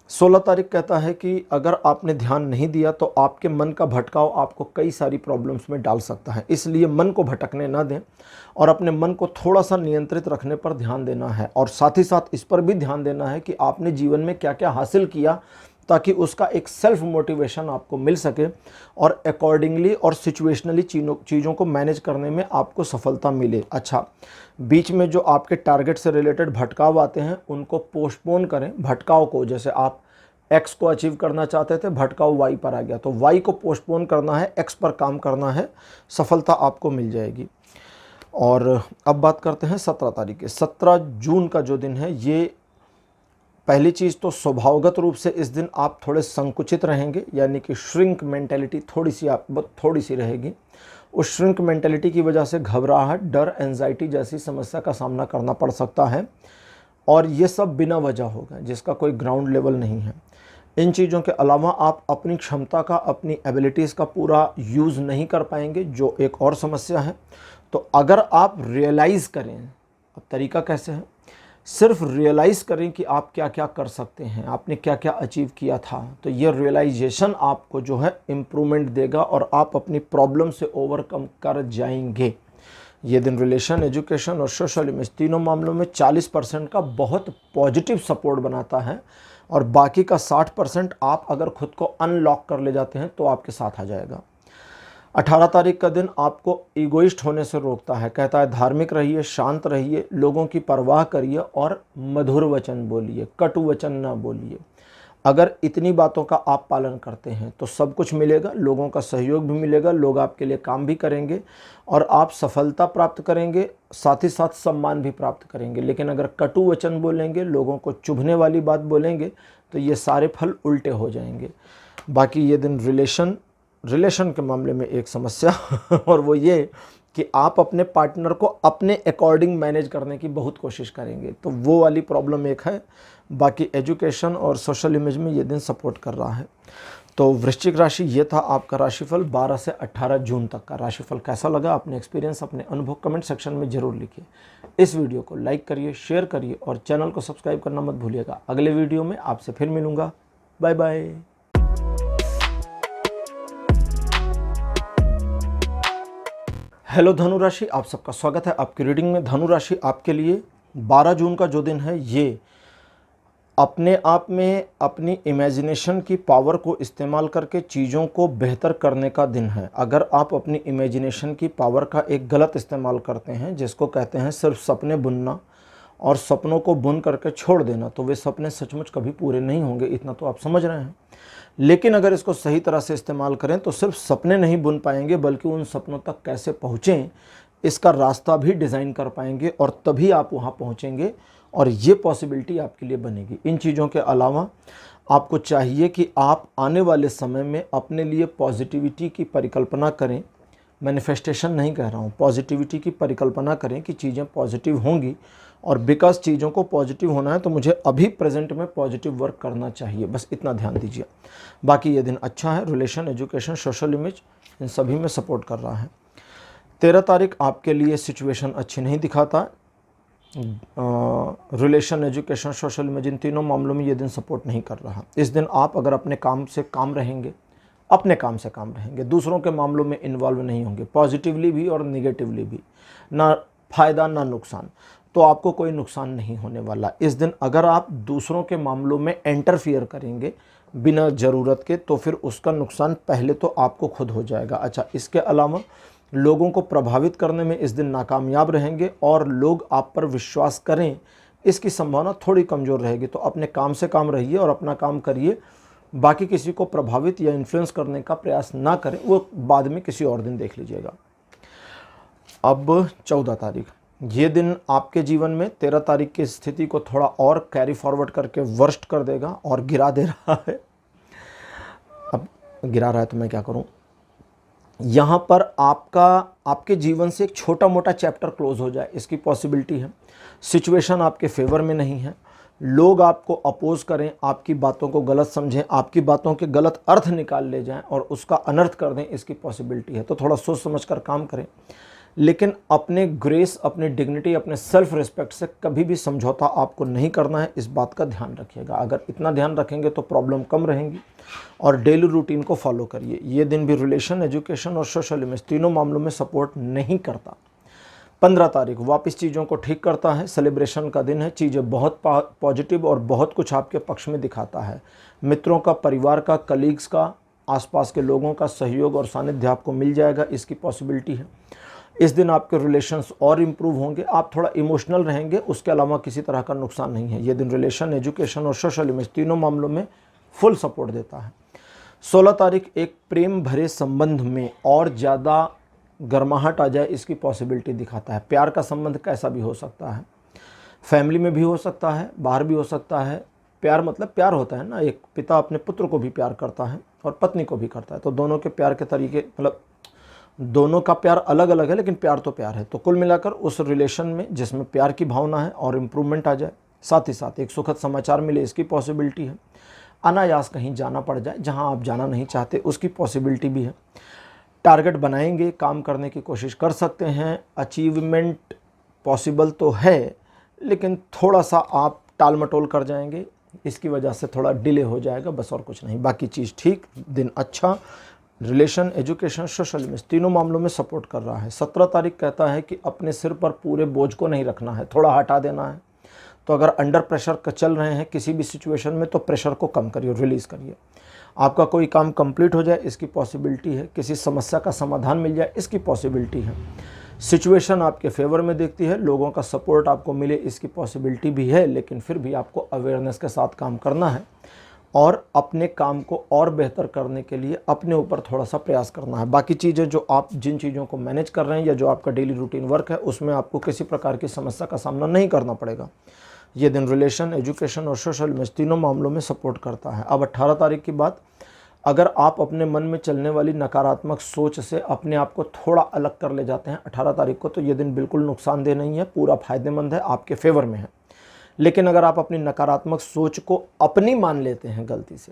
16 तारीख कहता है कि अगर आपने ध्यान नहीं दिया तो आपके मन का भटकाव आपको कई सारी प्रॉब्लम्स में डाल सकता है, इसलिए मन को भटकने ना दें और अपने मन को थोड़ा सा नियंत्रित रखने पर ध्यान देना है। और साथ ही साथ इस पर भी ध्यान देना है कि आपने जीवन में क्या क्या हासिल किया, ताकि उसका एक सेल्फ मोटिवेशन आपको मिल सके और अकॉर्डिंगली और सिचुएशनली चीज़ों को मैनेज करने में आपको सफलता मिले। अच्छा, बीच में जो आपके टारगेट से रिलेटेड भटकाव आते हैं उनको पोस्टपोन करें। भटकाव को, जैसे आप एक्स को अचीव करना चाहते थे, भटकाव वाई पर आ गया, तो वाई को पोस्टपोन करना है, एक्स पर काम करना है, सफलता आपको मिल जाएगी। और अब बात करते हैं 17 तारीख की। 17 जून का जो दिन है, ये पहली चीज़ तो स्वभावगत रूप से इस दिन आप थोड़े संकुचित रहेंगे, यानी कि श्रिंक मेंटेलिटी थोड़ी सी रहेगी। उस श्रिंक मेंटेलिटी की वजह से घबराहट, डर, एंजाइटी जैसी समस्या का सामना करना पड़ सकता है और ये सब बिना वजह होगा, जिसका कोई ग्राउंड लेवल नहीं है। इन चीज़ों के अलावा आप अपनी क्षमता का, अपनी एबिलिटीज़ का पूरा यूज़ नहीं कर पाएंगे, जो एक और समस्या है। तो अगर आप रियलाइज़ करें, अब तरीका कैसे है सिर्फ रियलाइज़ करें कि आप क्या क्या कर सकते हैं, आपने क्या क्या अचीव किया था, तो ये रियलाइजेशन आपको जो है इम्प्रूवमेंट देगा और आप अपनी प्रॉब्लम से ओवरकम कर जाएंगे। ये दिन रिलेशन, एजुकेशन और सोशल इमेज तीनों मामलों में 40% का बहुत पॉजिटिव सपोर्ट बनाता है और बाकी का 60% आप अगर खुद को अनलॉक कर ले जाते हैं तो आपके साथ आ जाएगा। 18 तारीख का दिन आपको ईगोइस्ट होने से रोकता है। कहता है धार्मिक रहिए, शांत रहिए, लोगों की परवाह करिए और मधुर वचन बोलिए, कटु वचन ना बोलिए। अगर इतनी बातों का आप पालन करते हैं तो सब कुछ मिलेगा, लोगों का सहयोग भी मिलेगा, लोग आपके लिए काम भी करेंगे और आप सफलता प्राप्त करेंगे, साथ ही साथ सम्मान भी प्राप्त करेंगे। लेकिन अगर कटु वचन बोलेंगे, लोगों को चुभने वाली बात बोलेंगे, तो ये सारे फल उल्टे हो जाएंगे। बाकी ये दिन रिलेशन के मामले में एक समस्या और वो ये कि आप अपने पार्टनर को अपने अकॉर्डिंग मैनेज करने की बहुत कोशिश करेंगे, तो वो वाली प्रॉब्लम एक है। बाकी एजुकेशन और सोशल इमेज में ये दिन सपोर्ट कर रहा है। तो वृश्चिक राशि, ये था आपका राशिफल 12 से 18 जून तक का राशिफल। कैसा लगा, अपने एक्सपीरियंस, अपने अनुभव कमेंट सेक्शन में ज़रूर लिखिए। इस वीडियो को लाइक करिए, शेयर करिए और चैनल को सब्सक्राइब करना मत भूलिएगा। अगले वीडियो में आपसे फिर मिलूँगा। Bye bye. हेलो धनु राशि, आप सबका स्वागत है आपकी रीडिंग में। धनु राशि आपके लिए 12 जून का जो दिन है, ये अपने आप में अपनी इमेजिनेशन की पावर को इस्तेमाल करके चीज़ों को बेहतर करने का दिन है। अगर आप अपनी इमेजिनेशन की पावर का एक गलत इस्तेमाल करते हैं, जिसको कहते हैं सिर्फ सपने बुनना और सपनों को बुन करके छोड़ देना, तो वे सपने सचमुच कभी पूरे नहीं होंगे, इतना तो आप समझ रहे हैं। लेकिन अगर इसको सही तरह से इस्तेमाल करें तो सिर्फ सपने नहीं बुन पाएंगे, बल्कि उन सपनों तक कैसे पहुँचें इसका रास्ता भी डिज़ाइन कर पाएंगे और तभी आप वहाँ पहुँचेंगे और ये पॉसिबिलिटी आपके लिए बनेगी। इन चीज़ों के अलावा आपको चाहिए कि आप आने वाले समय में अपने लिए पॉजिटिविटी की परिकल्पना करें। मैनिफेस्टेशन नहीं कह रहा हूँ, पॉजिटिविटी की परिकल्पना करें कि चीज़ें पॉजिटिव होंगी और बिकॉज चीज़ों को पॉजिटिव होना है तो मुझे अभी प्रेजेंट में पॉजिटिव वर्क करना चाहिए, बस इतना ध्यान दीजिए। बाकी ये दिन अच्छा है। रिलेशन, एजुकेशन, सोशल इमेज, इन सभी में सपोर्ट कर रहा है। 13 तारीख आपके लिए सिचुएशन अच्छी नहीं दिखाता। रिलेशन, एजुकेशन, सोशल इमेज, इन तीनों मामलों में ये दिन सपोर्ट नहीं कर रहा। इस दिन आप अगर अपने काम से काम रहेंगे, अपने काम से काम रहेंगे, दूसरों के मामलों में इन्वॉल्व नहीं होंगे, पॉजिटिवली भी और निगेटिवली भी, ना फ़ायदा ना नुकसान, तो आपको कोई नुकसान नहीं होने वाला। इस दिन अगर आप दूसरों के मामलों में इंटरफियर करेंगे बिना ज़रूरत के, तो फिर उसका नुकसान पहले तो आपको खुद हो जाएगा। अच्छा, इसके अलावा लोगों को प्रभावित करने में इस दिन नाकामयाब रहेंगे और लोग आप पर विश्वास करें इसकी संभावना थोड़ी कमज़ोर रहेगी। तो अपने काम से काम रहिए और अपना काम करिए। बाकी किसी को प्रभावित या इन्फ्लुएंस करने का प्रयास ना करें, वो बाद में किसी और दिन देख लीजिएगा। अब 14 तारीख, ये दिन आपके जीवन में 13 तारीख की स्थिति को थोड़ा और कैरी फॉरवर्ड करके वर्स्ट कर देगा और गिरा दे रहा है। अब गिरा रहा है तो मैं क्या करूं। यहाँ पर आपके जीवन से एक छोटा मोटा चैप्टर क्लोज हो जाए, इसकी पॉसिबिलिटी है। सिचुएशन आपके फेवर में नहीं है, लोग आपको अपोज करें, आपकी बातों को गलत समझें, आपकी बातों के गलत अर्थ निकाल ले जाएं और उसका अनर्थ कर दें, इसकी पॉसिबिलिटी है। तो थोड़ा सोच समझ कर काम करें, लेकिन अपने ग्रेस, अपने डिग्निटी, अपने सेल्फ रिस्पेक्ट से कभी भी समझौता आपको नहीं करना है, इस बात का ध्यान रखिएगा। अगर इतना ध्यान रखेंगे तो प्रॉब्लम कम रहेंगी और डेली रूटीन को फॉलो करिए। ये दिन भी रिलेशन, एजुकेशन और सोशल इमेज तीनों मामलों में सपोर्ट नहीं करता। 15 तारीख वापस चीज़ों को ठीक करता है। सेलिब्रेशन का दिन है, चीज़ें बहुत पॉजिटिव और बहुत कुछ आपके पक्ष में दिखाता है। मित्रों का, परिवार का, कलीग्स का, आसपास के लोगों का सहयोग और सानिध्य आपको मिल जाएगा, इसकी पॉसिबिलिटी है। इस दिन आपके रिलेशंस और इम्प्रूव होंगे, आप थोड़ा इमोशनल रहेंगे, उसके अलावा किसी तरह का नुकसान नहीं है। ये दिन रिलेशन, एजुकेशन और सोशल इमेज तीनों मामलों में फुल सपोर्ट देता है। 16 तारीख एक प्रेम भरे संबंध में और ज़्यादा गर्माहट आ जाए, इसकी पॉसिबिलिटी दिखाता है। प्यार का संबंध कैसा भी हो सकता है, फैमिली में भी हो सकता है, बाहर भी हो सकता है। प्यार मतलब प्यार होता है ना, एक पिता अपने पुत्र को भी प्यार करता है और पत्नी को भी करता है, तो दोनों के प्यार के तरीके, मतलब दोनों का प्यार अलग अलग है, लेकिन प्यार तो प्यार है। तो कुल मिलाकर उस रिलेशन में जिसमें प्यार की भावना है और इम्प्रूवमेंट आ जाए, साथ ही साथ एक सुखद समाचार मिले, इसकी पॉसिबिलिटी है। अनायास कहीं जाना पड़ जाए जहां आप जाना नहीं चाहते, उसकी पॉसिबिलिटी भी है। टारगेट बनाएंगे, काम करने की कोशिश कर सकते हैं, अचीवमेंट पॉसिबल तो है, लेकिन थोड़ा सा आप टाल मटोल कर जाएंगे, इसकी वजह से थोड़ा डिले हो जाएगा, बस और कुछ नहीं। बाकी चीज़ ठीक, दिन अच्छा। रिलेशन, एजुकेशन, सोशल में तीनों मामलों में सपोर्ट कर रहा है। 17 तारीख कहता है कि अपने सिर पर पूरे बोझ को नहीं रखना है, थोड़ा हटा देना है। तो अगर अंडर प्रेशर चल रहे हैं किसी भी सिचुएशन में, तो प्रेशर को कम करिए, रिलीज़ करिए। आपका कोई काम कंप्लीट हो जाए, इसकी पॉसिबिलिटी है। किसी समस्या का समाधान मिल जाए, इसकी पॉसिबिलिटी है। सिचुएशन आपके फेवर में देखती है, लोगों का सपोर्ट आपको मिले, इसकी पॉसिबिलिटी भी है। लेकिन फिर भी आपको अवेयरनेस के साथ काम करना है और अपने काम को और बेहतर करने के लिए अपने ऊपर थोड़ा सा प्रयास करना है। बाकी चीज़ें जो आप जिन चीज़ों को मैनेज कर रहे हैं या जो आपका डेली रूटीन वर्क है, उसमें आपको किसी प्रकार की समस्या का सामना नहीं करना पड़ेगा। ये दिन रिलेशन, एजुकेशन और सोशल में तीनों मामलों में सपोर्ट करता है। अब 18 तारीख की बात, अगर आप अपने मन में चलने वाली नकारात्मक सोच से अपने आप को थोड़ा अलग कर ले जाते हैं 18 तारीख को, तो ये दिन बिल्कुल नुकसानदेह नहीं है, पूरा फायदेमंद है, आपके फेवर में है। लेकिन अगर आप अपनी नकारात्मक सोच को अपनी मान लेते हैं गलती से,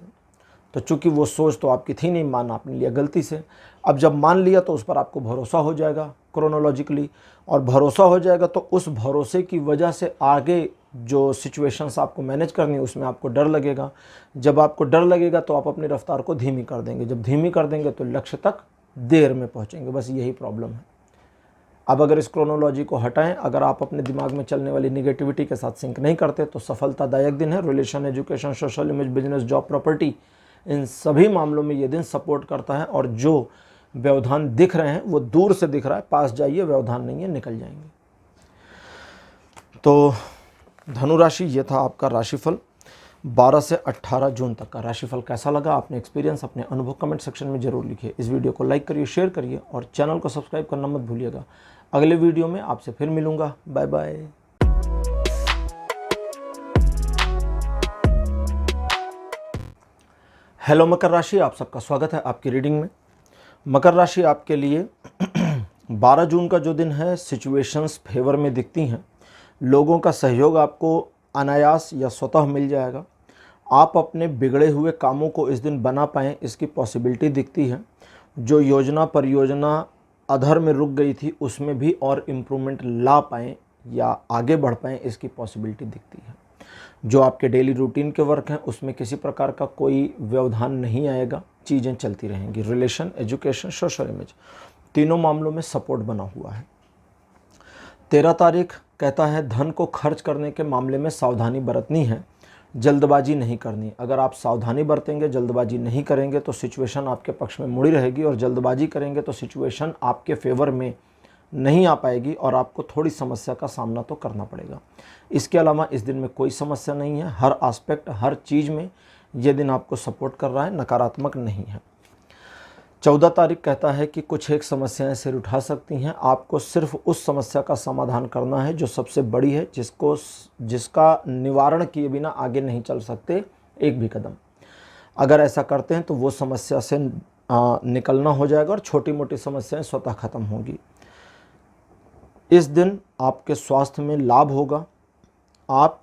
तो चूंकि वो सोच तो आपकी थी नहीं, मान आपने लिया गलती से। अब जब मान लिया तो उस पर आपको भरोसा हो जाएगा क्रोनोलॉजिकली, और भरोसा हो जाएगा तो उस भरोसे की वजह से आगे जो सिचुएशंस आपको मैनेज करनी है उसमें आपको डर लगेगा। जब आपको डर लगेगा तो आप अपनी रफ्तार को धीमी कर देंगे। जब धीमी कर देंगे तो लक्ष्य तक देर में पहुंचेंगे, बस यही प्रॉब्लम है। अब अगर इस क्रोनोलॉजी को हटाएं, अगर आप अपने दिमाग में चलने वाली निगेटिविटी के साथ सिंक नहीं करते, तो सफलतादायक दिन है। Relation, education, social image, business, job, property, इन सभी मामलों में ये दिन सपोर्ट करता है। और जो व्यवधान दिख रहे हैं वो दूर से दिख रहा है, पास जाइए, व्यवधान नहीं है, निकल जाएंगे। तो धनु राशि, ये था आपका राशिफल 12 से 18 जून तक का। राशिफल कैसा लगा, आपने एक्सपीरियंस, अपने अनुभव कमेंट सेक्शन में जरूर लिखिए। इस वीडियो को लाइक करिए, शेयर करिए और चैनल को सब्सक्राइब करना मत भूलिएगा। अगले वीडियो में आपसे फिर मिलूंगा। Bye bye. हेलो मकर राशि, आप सबका स्वागत है आपकी रीडिंग में। मकर राशि आपके लिए 12 जून का जो दिन है, सिचुएशंस फेवर में दिखती हैं। लोगों का सहयोग आपको अनायास या स्वतः मिल जाएगा। आप अपने बिगड़े हुए कामों को इस दिन बना पाएँ, इसकी पॉसिबिलिटी दिखती है। जो योजना परियोजना अधर में रुक गई थी, उसमें भी और इम्प्रूवमेंट ला पाएँ या आगे बढ़ पाएँ, इसकी पॉसिबिलिटी दिखती है। जो आपके डेली रूटीन के वर्क हैं उसमें किसी प्रकार का कोई व्यवधान नहीं आएगा, चीज़ें चलती रहेंगी। रिलेशन, एजुकेशन, सोशल इमेज, तीनों मामलों में सपोर्ट बना हुआ है। 13 तारीख कहता है धन को खर्च करने के मामले में सावधानी बरतनी है, जल्दबाजी नहीं करनी। अगर आप सावधानी बरतेंगे, जल्दबाजी नहीं करेंगे तो सिचुएशन आपके पक्ष में मुड़ी रहेगी, और जल्दबाजी करेंगे तो सिचुएशन आपके फेवर में नहीं आ पाएगी और आपको थोड़ी समस्या का सामना तो करना पड़ेगा। इसके अलावा इस दिन में कोई समस्या नहीं है, हर एस्पेक्ट, हर चीज़ में ये दिन आपको सपोर्ट कर रहा है, नकारात्मक नहीं है। 14 तारीख कहता है कि कुछ एक समस्याएं सिर उठा सकती हैं, आपको सिर्फ उस समस्या का समाधान करना है जो सबसे बड़ी है, जिसका निवारण किए बिना आगे नहीं चल सकते एक भी कदम। अगर ऐसा करते हैं तो वो समस्या से निकलना हो जाएगा और छोटी मोटी समस्याएं स्वतः खत्म होंगी। इस दिन आपके स्वास्थ्य में लाभ होगा। आप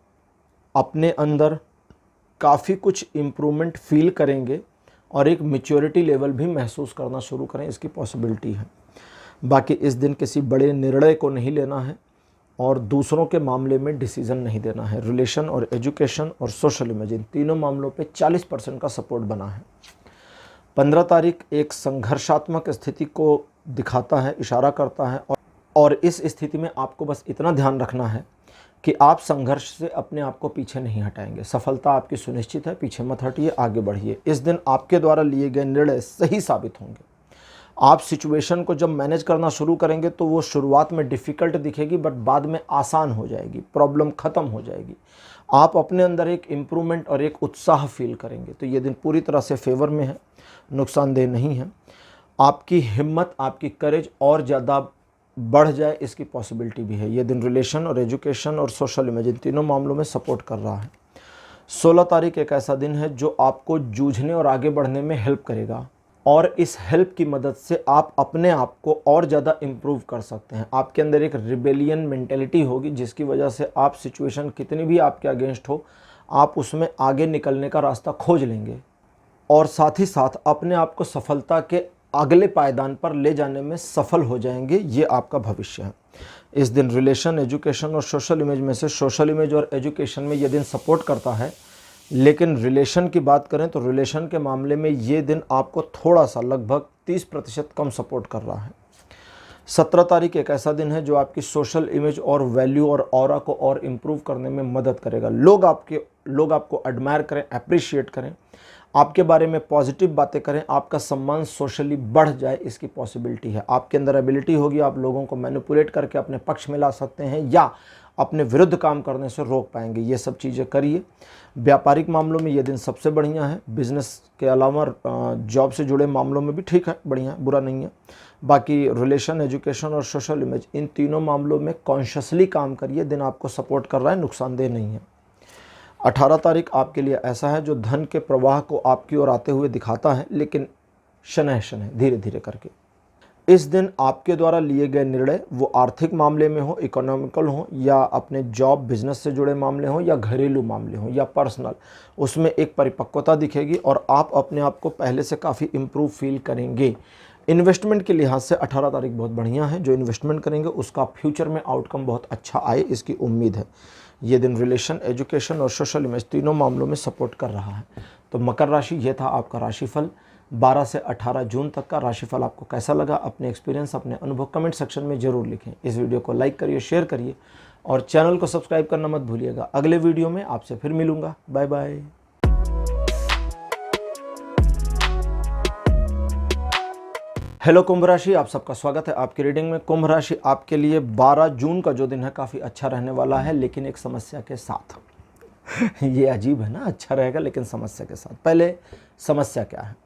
अपने अंदर काफ़ी कुछ इम्प्रूवमेंट फील करेंगे और एक मैच्योरिटी लेवल भी महसूस करना शुरू करें, इसकी पॉसिबिलिटी है। बाकी इस दिन किसी बड़े निर्णय को नहीं लेना है और दूसरों के मामले में डिसीज़न नहीं देना है। रिलेशन और एजुकेशन और सोशल इमेज, इन तीनों मामलों पे 40% का सपोर्ट बना है। 15 तारीख एक संघर्षात्मक स्थिति को दिखाता है, इशारा करता है, और इस स्थिति में आपको बस इतना ध्यान रखना है कि आप संघर्ष से अपने आप को पीछे नहीं हटाएंगे। सफलता आपकी सुनिश्चित है, पीछे मत हटिए, आगे बढ़िए। इस दिन आपके द्वारा लिए गए निर्णय सही साबित होंगे। आप सिचुएशन को जब मैनेज करना शुरू करेंगे तो वो शुरुआत में डिफ़िकल्ट दिखेगी, बट बाद में आसान हो जाएगी, प्रॉब्लम ख़त्म हो जाएगी। आप अपने अंदर एक इम्प्रूवमेंट और एक उत्साह फील करेंगे। तो ये दिन पूरी तरह से फेवर में है, नुकसानदेह नहीं है। आपकी हिम्मत, आपकी करेज और ज़्यादा बढ़ जाए, इसकी पॉसिबिलिटी भी है। ये दिन रिलेशन और एजुकेशन और सोशल इमेज, इन तीनों मामलों में सपोर्ट कर रहा है। 16 तारीख एक ऐसा दिन है जो आपको जूझने और आगे बढ़ने में हेल्प करेगा, और इस हेल्प की मदद से आप अपने आप को और ज़्यादा इम्प्रूव कर सकते हैं। आपके अंदर एक रिबेलियन मेंटेलिटी होगी, जिसकी वजह से आप सिचुएशन कितनी भी आपके अगेंस्ट हो, आप उसमें आगे निकलने का रास्ता खोज लेंगे और साथ ही साथ अपने आप को सफलता के अगले पायदान पर ले जाने में सफल हो जाएंगे। ये आपका भविष्य है। इस दिन रिलेशन, एजुकेशन और सोशल इमेज में से सोशल इमेज और एजुकेशन में ये दिन सपोर्ट करता है, लेकिन रिलेशन की बात करें तो रिलेशन के मामले में ये दिन आपको थोड़ा सा लगभग 30% कम सपोर्ट कर रहा है। 17 तारीख एक ऐसा दिन है जो आपकी सोशल इमेज और वैल्यू और ऑरा को और इम्प्रूव करने में मदद करेगा। लोग आपको एडमायर करें, अप्रिशिएट करें, आपके बारे में पॉजिटिव बातें करें, आपका सम्मान सोशली बढ़ जाए, इसकी पॉसिबिलिटी है। आपके अंदर एबिलिटी होगी, आप लोगों को मैनिपुलेट करके अपने पक्ष में ला सकते हैं या अपने विरुद्ध काम करने से रोक पाएंगे। ये सब चीज़ें करिए। व्यापारिक मामलों में ये दिन सबसे बढ़िया है। बिजनेस के अलावा जॉब से जुड़े मामलों में भी ठीक है, बढ़िया है, बुरा नहीं है। बाकी रिलेशन, एजुकेशन और सोशल इमेज, इन तीनों मामलों में कॉन्शियसली काम करिए। दिन आपको सपोर्ट कर रहा है, नुकसानदेह नहीं है। 18 तारीख आपके लिए ऐसा है जो धन के प्रवाह को आपकी ओर आते हुए दिखाता है, लेकिन शनह शनह, धीरे धीरे करके। इस दिन आपके द्वारा लिए गए निर्णय, वो आर्थिक मामले में हो, इकोनॉमिकल हो, या अपने जॉब बिजनेस से जुड़े मामले हो, या घरेलू मामले हो, या पर्सनल, उसमें एक परिपक्वता दिखेगी और आप अपने आप को पहले से काफ़ी इम्प्रूव फील करेंगे। इन्वेस्टमेंट के लिहाज से 18 तारीख बहुत बढ़िया है। जो इन्वेस्टमेंट करेंगे उसका फ्यूचर में आउटकम बहुत अच्छा आए, इसकी उम्मीद है। ये दिन रिलेशन, एजुकेशन और सोशल इमेज तीनों मामलों में सपोर्ट कर रहा है। तो मकर राशि, ये था आपका राशिफल 12 से 18 जून तक का। राशिफल आपको कैसा लगा, अपने एक्सपीरियंस, अपने अनुभव कमेंट सेक्शन में ज़रूर लिखें। इस वीडियो को लाइक करिए, शेयर करिए और चैनल को सब्सक्राइब करना मत भूलिएगा। अगले वीडियो में आपसे फिर मिलूँगा। Bye bye. हेलो कुंभ राशि, आप सबका स्वागत है आपकी रीडिंग में। कुंभ राशि आपके लिए 12 जून का जो दिन है काफ़ी अच्छा रहने वाला है, लेकिन एक समस्या के साथ। ये अजीब है ना, अच्छा रहेगा लेकिन समस्या के साथ। पहले समस्या क्या है?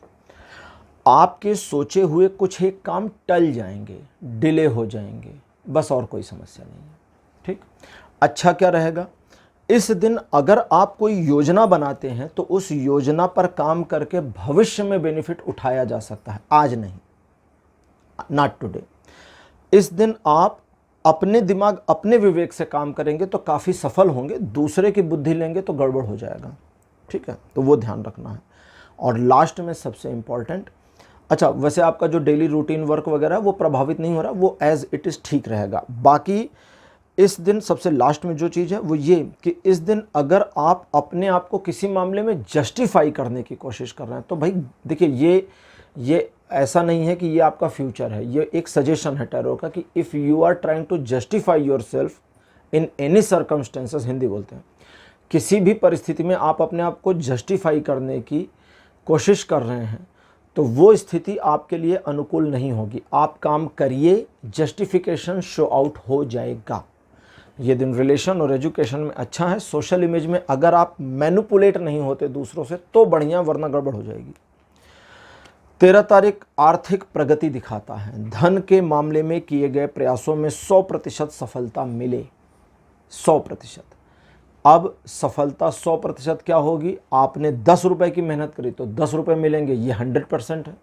आपके सोचे हुए कुछ एक काम टल जाएंगे, डिले हो जाएंगे, बस, और कोई समस्या नहीं है। ठीक। अच्छा क्या रहेगा? इस दिन अगर आप कोई योजना बनाते हैं तो उस योजना पर काम करके भविष्य में बेनिफिट उठाया जा सकता है, आज नहीं, नॉट टुडे। इस दिन आप अपने दिमाग, अपने विवेक से काम करेंगे तो काफ़ी सफल होंगे। दूसरे की बुद्धि लेंगे तो गड़बड़ हो जाएगा। ठीक है, तो वो ध्यान रखना है। और लास्ट में सबसे इम्पॉर्टेंट, अच्छा वैसे आपका जो डेली रूटीन वर्क वगैरह है वो प्रभावित नहीं हो रहा, वो एज इट इज़ ठीक रहेगा। बाकी इस दिन सबसे लास्ट में जो चीज़ है वो ये कि इस दिन अगर आप अपने आप को किसी मामले में जस्टिफाई करने की कोशिश कर रहे हैं तो भाई देखिए, ये ऐसा नहीं है कि ये आपका फ्यूचर है। ये एक सजेशन है टैरो का कि if you are trying to justify yourself in any circumstances, Hindi बोलते हैं, किसी भी परिस्थिति में आप अपने आप को जस्टिफाई करने की कोशिश कर रहे हैं तो वो स्थिति आपके लिए अनुकूल नहीं होगी। आप काम करिए, जस्टिफिकेशन शो आउट हो जाएगा। ये दिन रिलेशन और एजुकेशन में अच्छा है। सोशल इमेज में अगर आप मैनिपुलेट नहीं होते दूसरों से तो बढ़िया, वरना गड़बड़ हो जाएगी। 13 तारीख आर्थिक प्रगति दिखाता है। धन के मामले में किए गए प्रयासों में 100% सफलता मिले, 100%। अब सफलता 100% क्या होगी? आपने 10 रुपए की मेहनत करी तो 10 रुपये मिलेंगे, ये 100% है।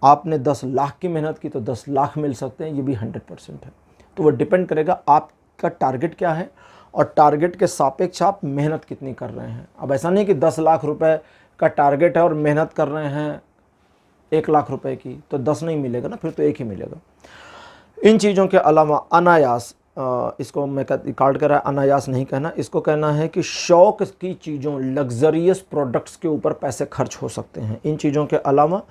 आपने 10 लाख की मेहनत की तो 10 लाख मिल सकते हैं, ये भी 100% है। तो वो डिपेंड करेगा आपका टारगेट क्या है और टारगेट के सापेक्ष आप मेहनत कितनी कर रहे हैं। अब ऐसा नहीं कि 10 लाख रुपए का टारगेट है और मेहनत कर रहे हैं 1 लाख रुपए की, तो 10 नहीं मिलेगा ना, फिर तो 1 ही मिलेगा। इन चीज़ों के अलावा अनायास, इसको मैं कार्ड कर रहा है, अनायास नहीं कहना, इसको कहना है कि शौक की चीज़ों, लग्जरियस प्रोडक्ट्स के ऊपर पैसे खर्च हो सकते हैं। इन चीज़ों के अलावा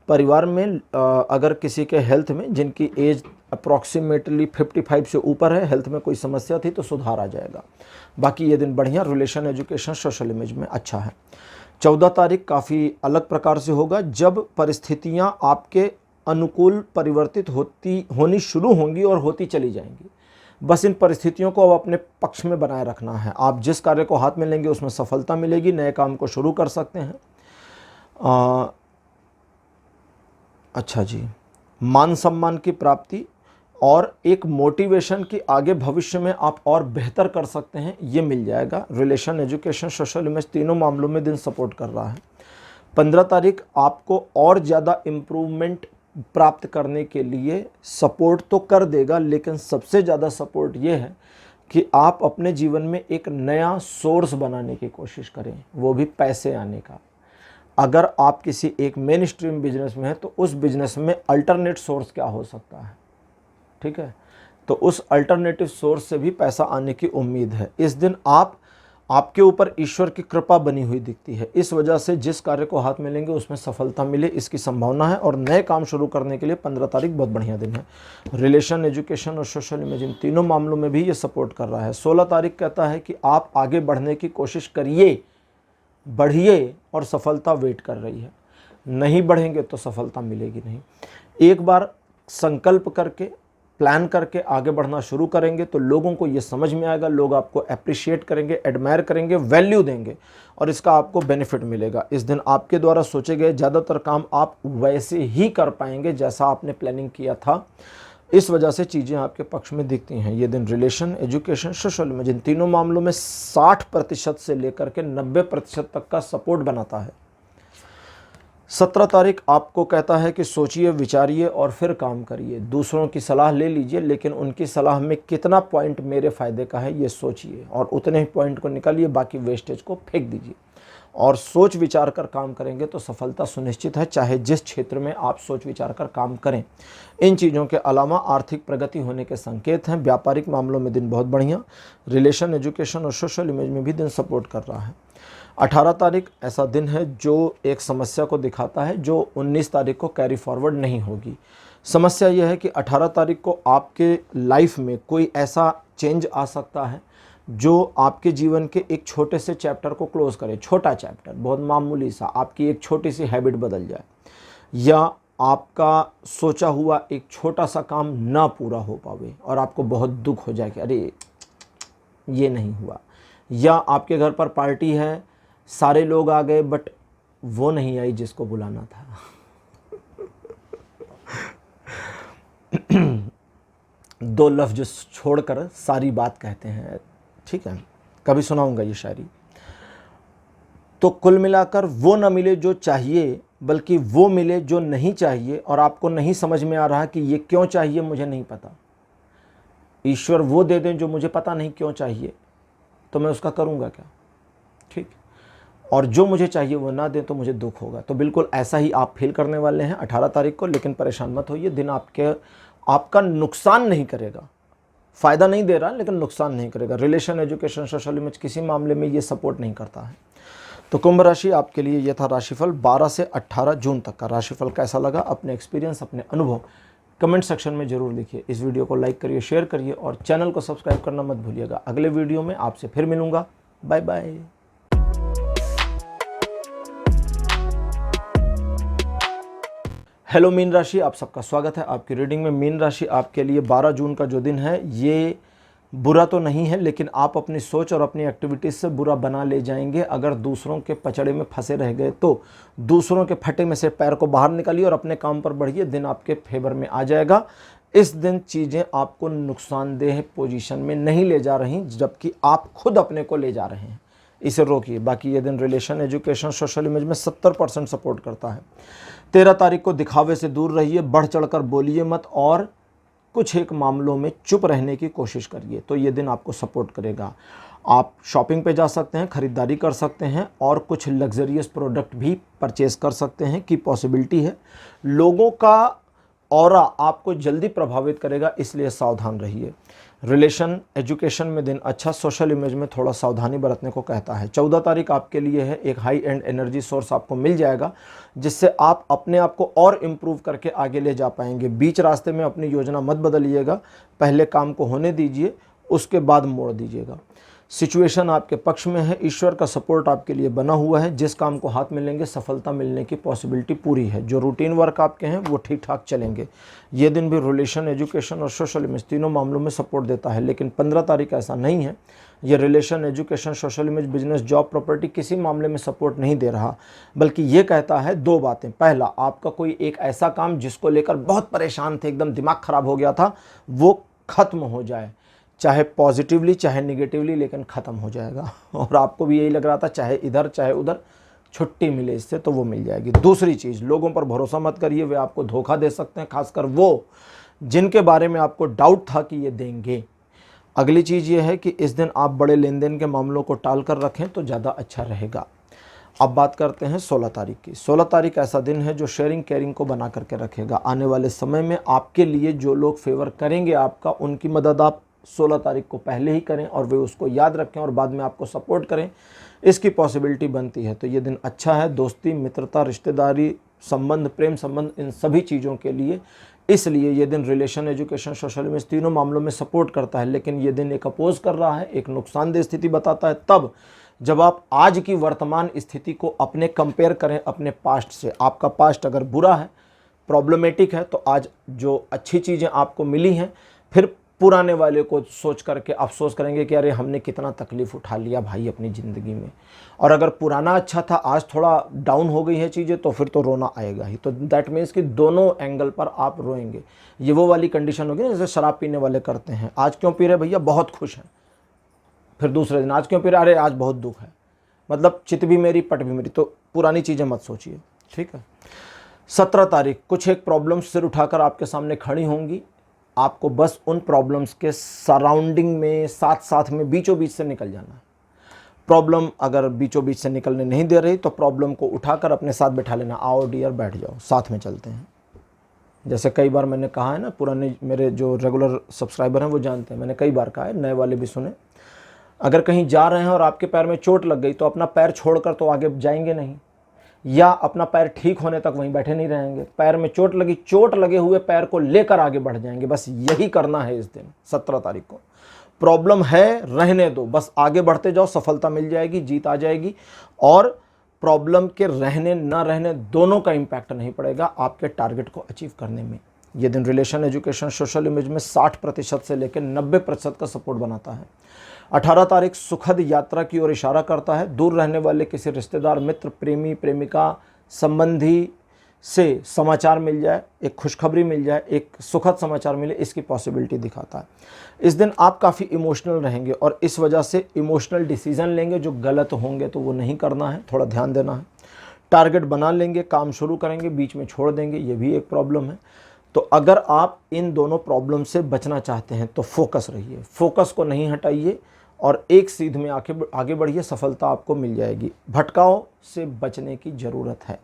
परिवार में अगर किसी के हेल्थ में, जिनकी एज अप्रॉक्सीमेटली 55 से ऊपर है, हेल्थ में कोई समस्या थी तो सुधार आ जाएगा। बाकी ये दिन बढ़िया, रिलेशन, एजुकेशन, सोशल इमेज में अच्छा है। 14 तारीख काफ़ी अलग प्रकार से होगा, जब परिस्थितियां आपके अनुकूल परिवर्तित होनी शुरू होंगी और होती चली जाएंगी। बस इन परिस्थितियों को अब अपने पक्ष में बनाए रखना है। आप जिस कार्य को हाथ में लेंगे उसमें सफलता मिलेगी, नए काम को शुरू कर सकते हैं। अच्छा जी, मान सम्मान की प्राप्ति और एक मोटिवेशन की आगे भविष्य में आप और बेहतर कर सकते हैं, ये मिल जाएगा। रिलेशन, एजुकेशन, सोशल इमेज तीनों मामलों में दिन सपोर्ट कर रहा है। 15 तारीख आपको और ज़्यादा इम्प्रूवमेंट प्राप्त करने के लिए सपोर्ट तो कर देगा, लेकिन सबसे ज़्यादा सपोर्ट ये है कि आप अपने जीवन में एक नया सोर्स बनाने की कोशिश करें, वो भी पैसे आने का। अगर आप किसी एक मेन स्ट्रीम बिजनेस में हैं तो उस बिजनेस में अल्टरनेट सोर्स क्या हो सकता है, ठीक है। तो उस अल्टरनेटिव सोर्स से भी पैसा आने की उम्मीद है। इस दिन आपके ऊपर ईश्वर की कृपा बनी हुई दिखती है, इस वजह से जिस कार्य को हाथ में लेंगे उसमें सफलता मिले इसकी संभावना है। और नए काम शुरू करने के लिए 15 तारीख बहुत बढ़िया दिन है। रिलेशन, एजुकेशन और सोशल इमेज, इन तीनों मामलों में भी ये सपोर्ट कर रहा है। 16 तारीख कहता है कि आप आगे बढ़ने की कोशिश करिए, बढ़िए, और सफलता वेट कर रही है। नहीं बढ़ेंगे तो सफलता मिलेगी नहीं। एक बार संकल्प करके, प्लान करके आगे बढ़ना शुरू करेंगे तो लोगों को ये समझ में आएगा, लोग आपको अप्रिशिएट करेंगे, एडमायर करेंगे, वैल्यू देंगे और इसका आपको बेनिफिट मिलेगा। इस दिन आपके द्वारा सोचे गए ज़्यादातर काम आप वैसे ही कर पाएंगे जैसा आपने प्लानिंग किया था। इस वजह से चीज़ें आपके पक्ष में दिखती हैं। ये दिन रिलेशन, एजुकेशन, सोशल इमेज, इन तीनों मामलों में 60% से लेकर के 90% तक का सपोर्ट बनाता है। 17 तारीख आपको कहता है कि सोचिए, विचारिए और फिर काम करिए। दूसरों की सलाह ले लीजिए, लेकिन उनकी सलाह में कितना पॉइंट मेरे फ़ायदे का है ये सोचिए और उतने ही पॉइंट को निकालिए, बाकी वेस्टेज को फेंक दीजिए। और सोच विचार कर काम करेंगे तो सफलता सुनिश्चित है, चाहे जिस क्षेत्र में आप सोच विचार कर काम करें। इन चीज़ों के अलावा आर्थिक प्रगति होने के संकेत हैं। व्यापारिक मामलों में दिन बहुत बढ़िया। रिलेशन, एजुकेशन और सोशल इमेज में भी दिन सपोर्ट कर रहा है। 18 तारीख ऐसा दिन है जो एक समस्या को दिखाता है जो 19 तारीख को कैरी फॉरवर्ड नहीं होगी। समस्या यह है कि 18 तारीख को आपके लाइफ में कोई ऐसा चेंज आ सकता है जो आपके जीवन के एक छोटे से चैप्टर को क्लोज करे। छोटा चैप्टर, बहुत मामूली सा, आपकी एक छोटी सी हैबिट बदल जाए, या आपका सोचा हुआ एक छोटा सा काम ना पूरा हो पावे और आपको बहुत दुख हो जाए कि अरे ये नहीं हुआ। या आपके घर पर पार्टी है, सारे लोग आ गए बट वो नहीं आई जिसको बुलाना था। दो लफ्ज छोड़कर सारी बात कहते हैं, ठीक है, कभी सुनाऊंगा ये शायरी। तो कुल मिलाकर वो न मिले जो चाहिए, बल्कि वो मिले जो नहीं चाहिए और आपको नहीं समझ में आ रहा कि ये क्यों चाहिए, मुझे नहीं पता। ईश्वर वो दे दें जो मुझे पता नहीं क्यों चाहिए, तो मैं उसका करूँगा क्या, ठीक। और जो मुझे चाहिए वो ना दें तो मुझे दुख होगा। तो बिल्कुल ऐसा ही आप फील करने वाले हैं 18 तारीख को। लेकिन परेशान मत होइए, दिन आपका नुकसान नहीं करेगा, फ़ायदा नहीं दे रहा लेकिन नुकसान नहीं करेगा। रिलेशन, एजुकेशन, सोशल इमेज किसी मामले में ये सपोर्ट नहीं करता है। तो कुंभ राशि, आपके लिए ये था राशिफल 12 से 18 जून तक का। राशिफल कैसा लगा, अपने एक्सपीरियंस, अपने अनुभव कमेंट सेक्शन में ज़रूर लिखिए। इस वीडियो को लाइक करिए, शेयर करिए और चैनल को सब्सक्राइब करना मत भूलिएगा। अगले वीडियो में आपसे फिर मिलूँगा। Bye bye. हेलो मीन राशि, आप सबका स्वागत है आपकी रीडिंग में। मीन राशि, आपके लिए 12 जून का जो दिन है ये बुरा तो नहीं है, लेकिन आप अपनी सोच और अपनी एक्टिविटीज़ से बुरा बना ले जाएंगे। अगर दूसरों के पचड़े में फंसे रह गए तो दूसरों के फटे में से पैर को बाहर निकालिए और अपने काम पर बढ़िए। दिन आपके फेवर में आ जाएगा। इस दिन चीज़ें आपको नुकसानदेह पोजीशन में नहीं ले जा रही, जबकि आप खुद अपने को ले जा रहे हैं। इसे रोकिए। बाकी ये दिन रिलेशन, एजुकेशन, सोशल इमेज में 70% सपोर्ट करता है। 13 तारीख को दिखावे से दूर रहिए, बढ़ चढ़कर बोलिए मत और कुछ एक मामलों में चुप रहने की कोशिश करिए, तो ये दिन आपको सपोर्ट करेगा। आप शॉपिंग पे जा सकते हैं, ख़रीदारी कर सकते हैं और कुछ लग्जरियस प्रोडक्ट भी परचेज़ कर सकते हैं की पॉसिबिलिटी है। लोगों का ऑरा आपको जल्दी प्रभावित करेगा, इसलिए सावधान रहिए। रिलेशन, एजुकेशन में दिन अच्छा, सोशल इमेज में थोड़ा सावधानी बरतने को कहता है। 14 तारीख आपके लिए है, एक हाई एंड एनर्जी सोर्स आपको मिल जाएगा जिससे आप अपने आप को और इम्प्रूव करके आगे ले जा पाएंगे। बीच रास्ते में अपनी योजना मत बदलिएगा, पहले काम को होने दीजिए, उसके बाद मोड़ दीजिएगा। सिचुएशन आपके पक्ष में है, ईश्वर का सपोर्ट आपके लिए बना हुआ है। जिस काम को हाथ में लेंगे सफलता मिलने की पॉसिबिलिटी पूरी है। जो रूटीन वर्क आपके हैं वो ठीक ठाक चलेंगे। ये दिन भी रिलेशन, एजुकेशन और सोशल इमेज तीनों मामलों में सपोर्ट देता है। लेकिन 15 तारीख ऐसा नहीं है। ये relation, education, social image, business, job, property किसी मामले में सपोर्ट नहीं दे रहा, बल्कि ये कहता है दो बातें। पहला, आपका कोई एक ऐसा काम जिसको लेकर बहुत परेशान थे, एकदम दिमाग खराब हो गया था, वो खत्म हो जाए, चाहे पॉजिटिवली चाहे निगेटिवली, लेकिन ख़त्म हो जाएगा। और आपको भी यही लग रहा था चाहे इधर चाहे उधर छुट्टी मिले इससे, तो वो मिल जाएगी। दूसरी चीज़, लोगों पर भरोसा मत करिए, वे आपको धोखा दे सकते हैं, खासकर वो जिनके बारे में आपको डाउट था कि ये देंगे। अगली चीज़ ये है कि इस दिन आप बड़े लेन देन के मामलों को टाल कर रखें तो ज़्यादा अच्छा रहेगा। अब बात करते हैं 16 तारीख की। 16 तारीख ऐसा दिन है जो शेयरिंग केयरिंग को बना करके रखेगा। आने वाले समय में आपके लिए जो लोग फेवर करेंगे आपका, उनकी मदद आप 16 तारीख को पहले ही करें और वे उसको याद रखें और बाद में आपको सपोर्ट करें, इसकी पॉसिबिलिटी बनती है। तो ये दिन अच्छा है दोस्ती, मित्रता, रिश्तेदारी संबंध, प्रेम संबंध, इन सभी चीज़ों के लिए। इसलिए ये दिन रिलेशन, एजुकेशन, सोशल में तीनों मामलों में सपोर्ट करता है। लेकिन ये दिन एक अपोज कर रहा है, एक नुकसानदेह स्थिति बताता है तब जब आप आज की वर्तमान स्थिति को अपने कंपेयर करें अपने पास्ट से। आपका पास्ट अगर बुरा है, प्रॉब्लमेटिक है, तो आज जो अच्छी चीज़ें आपको मिली हैं, फिर पुराने वाले को सोच करके अफसोस करेंगे कि अरे हमने कितना तकलीफ़ उठा लिया भाई अपनी ज़िंदगी में। और अगर पुराना अच्छा था, आज थोड़ा डाउन हो गई है चीज़ें, तो फिर तो रोना आएगा ही। तो दैट मीन्स कि दोनों एंगल पर आप रोएंगे। ये वो वाली कंडीशन होगी ना जैसे शराब पीने वाले करते हैं, आज क्यों पी रहे भैया, बहुत खुश हैं। फिर दूसरे दिन आज क्यों पी रहे, अरे आज बहुत दुख है। मतलब चित भी मेरी पट भी मेरी। तो पुरानी चीज़ें मत सोचिए, ठीक है। 17 तारीख कुछ एक प्रॉब्लम्स सिर उठाकर आपके सामने खड़ी होंगी। आपको बस उन प्रॉब्लम्स के सराउंडिंग में, साथ साथ में, बीचों बीच से निकल जाना है। प्रॉब्लम अगर बीचों बीच से निकलने नहीं दे रही तो प्रॉब्लम को उठाकर अपने साथ बैठा लेना। आओ डियर, बैठ जाओ, साथ में चलते हैं। जैसे कई बार मैंने कहा है ना, पुराने मेरे जो रेगुलर सब्सक्राइबर हैं वो जानते हैं, मैंने कई बार कहा है, नए वाले भी सुने। अगर कहीं जा रहे हैं और आपके पैर में चोट लग गई तो अपना पैर छोड़कर तो आगे जाएंगे नहीं, या अपना पैर ठीक होने तक वहीं बैठे नहीं रहेंगे। पैर में चोट लगी, चोट लगे हुए पैर को लेकर आगे बढ़ जाएंगे। बस यही करना है इस दिन 17 तारीख को। प्रॉब्लम है, रहने दो, बस आगे बढ़ते जाओ, सफलता मिल जाएगी, जीत आ जाएगी। और प्रॉब्लम के रहने ना रहने दोनों का इम्पैक्ट नहीं पड़ेगा आपके टारगेट को अचीव करने में। ये दिन रिलेशन, एजुकेशन, सोशल इमेज में 60% से लेकर 90% का सपोर्ट बनाता है। 18 तारीख सुखद यात्रा की ओर इशारा करता है। दूर रहने वाले किसी रिश्तेदार, मित्र, प्रेमी, प्रेमिका, संबंधी से समाचार मिल जाए, एक खुशखबरी मिल जाए, एक सुखद समाचार मिले, इसकी पॉसिबिलिटी दिखाता है। इस दिन आप काफ़ी इमोशनल रहेंगे और इस वजह से इमोशनल डिसीजन लेंगे जो गलत होंगे, तो वो नहीं करना है, थोड़ा ध्यान देना है। टारगेट बना लेंगे, काम शुरू करेंगे, बीच में छोड़ देंगे, ये भी एक प्रॉब्लम है। तो अगर आप इन दोनों प्रॉब्लम से बचना चाहते हैं तो फोकस रहिए, फोकस को नहीं हटाइए और एक सीध में आगे बढ़िए, सफलता आपको मिल जाएगी। भटकाव से बचने की ज़रूरत है।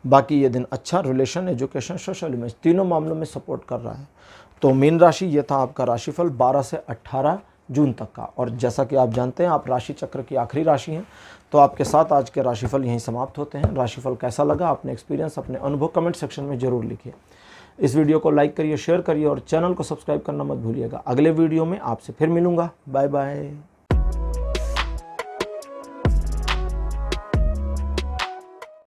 बाकी ये दिन अच्छा, रिलेशन, एजुकेशन, सोशल इमेज तीनों मामलों में सपोर्ट कर रहा है। तो मीन राशि, ये था आपका राशिफल 12 से 18 जून तक का। और जैसा कि आप जानते हैं, आप राशि चक्र की आखिरी राशि हैं। तो आपके साथ आज के राशिफल यहीं समाप्त होते हैं। राशिफल कैसा लगा, अपने एक्सपीरियंस, अपने अनुभव कमेंट सेक्शन में ज़रूर लिखिए। इस वीडियो को लाइक करिए, शेयर करिए और चैनल को सब्सक्राइब करना मत भूलिएगा। अगले वीडियो में आपसे फिर मिलूँगा। Bye bye.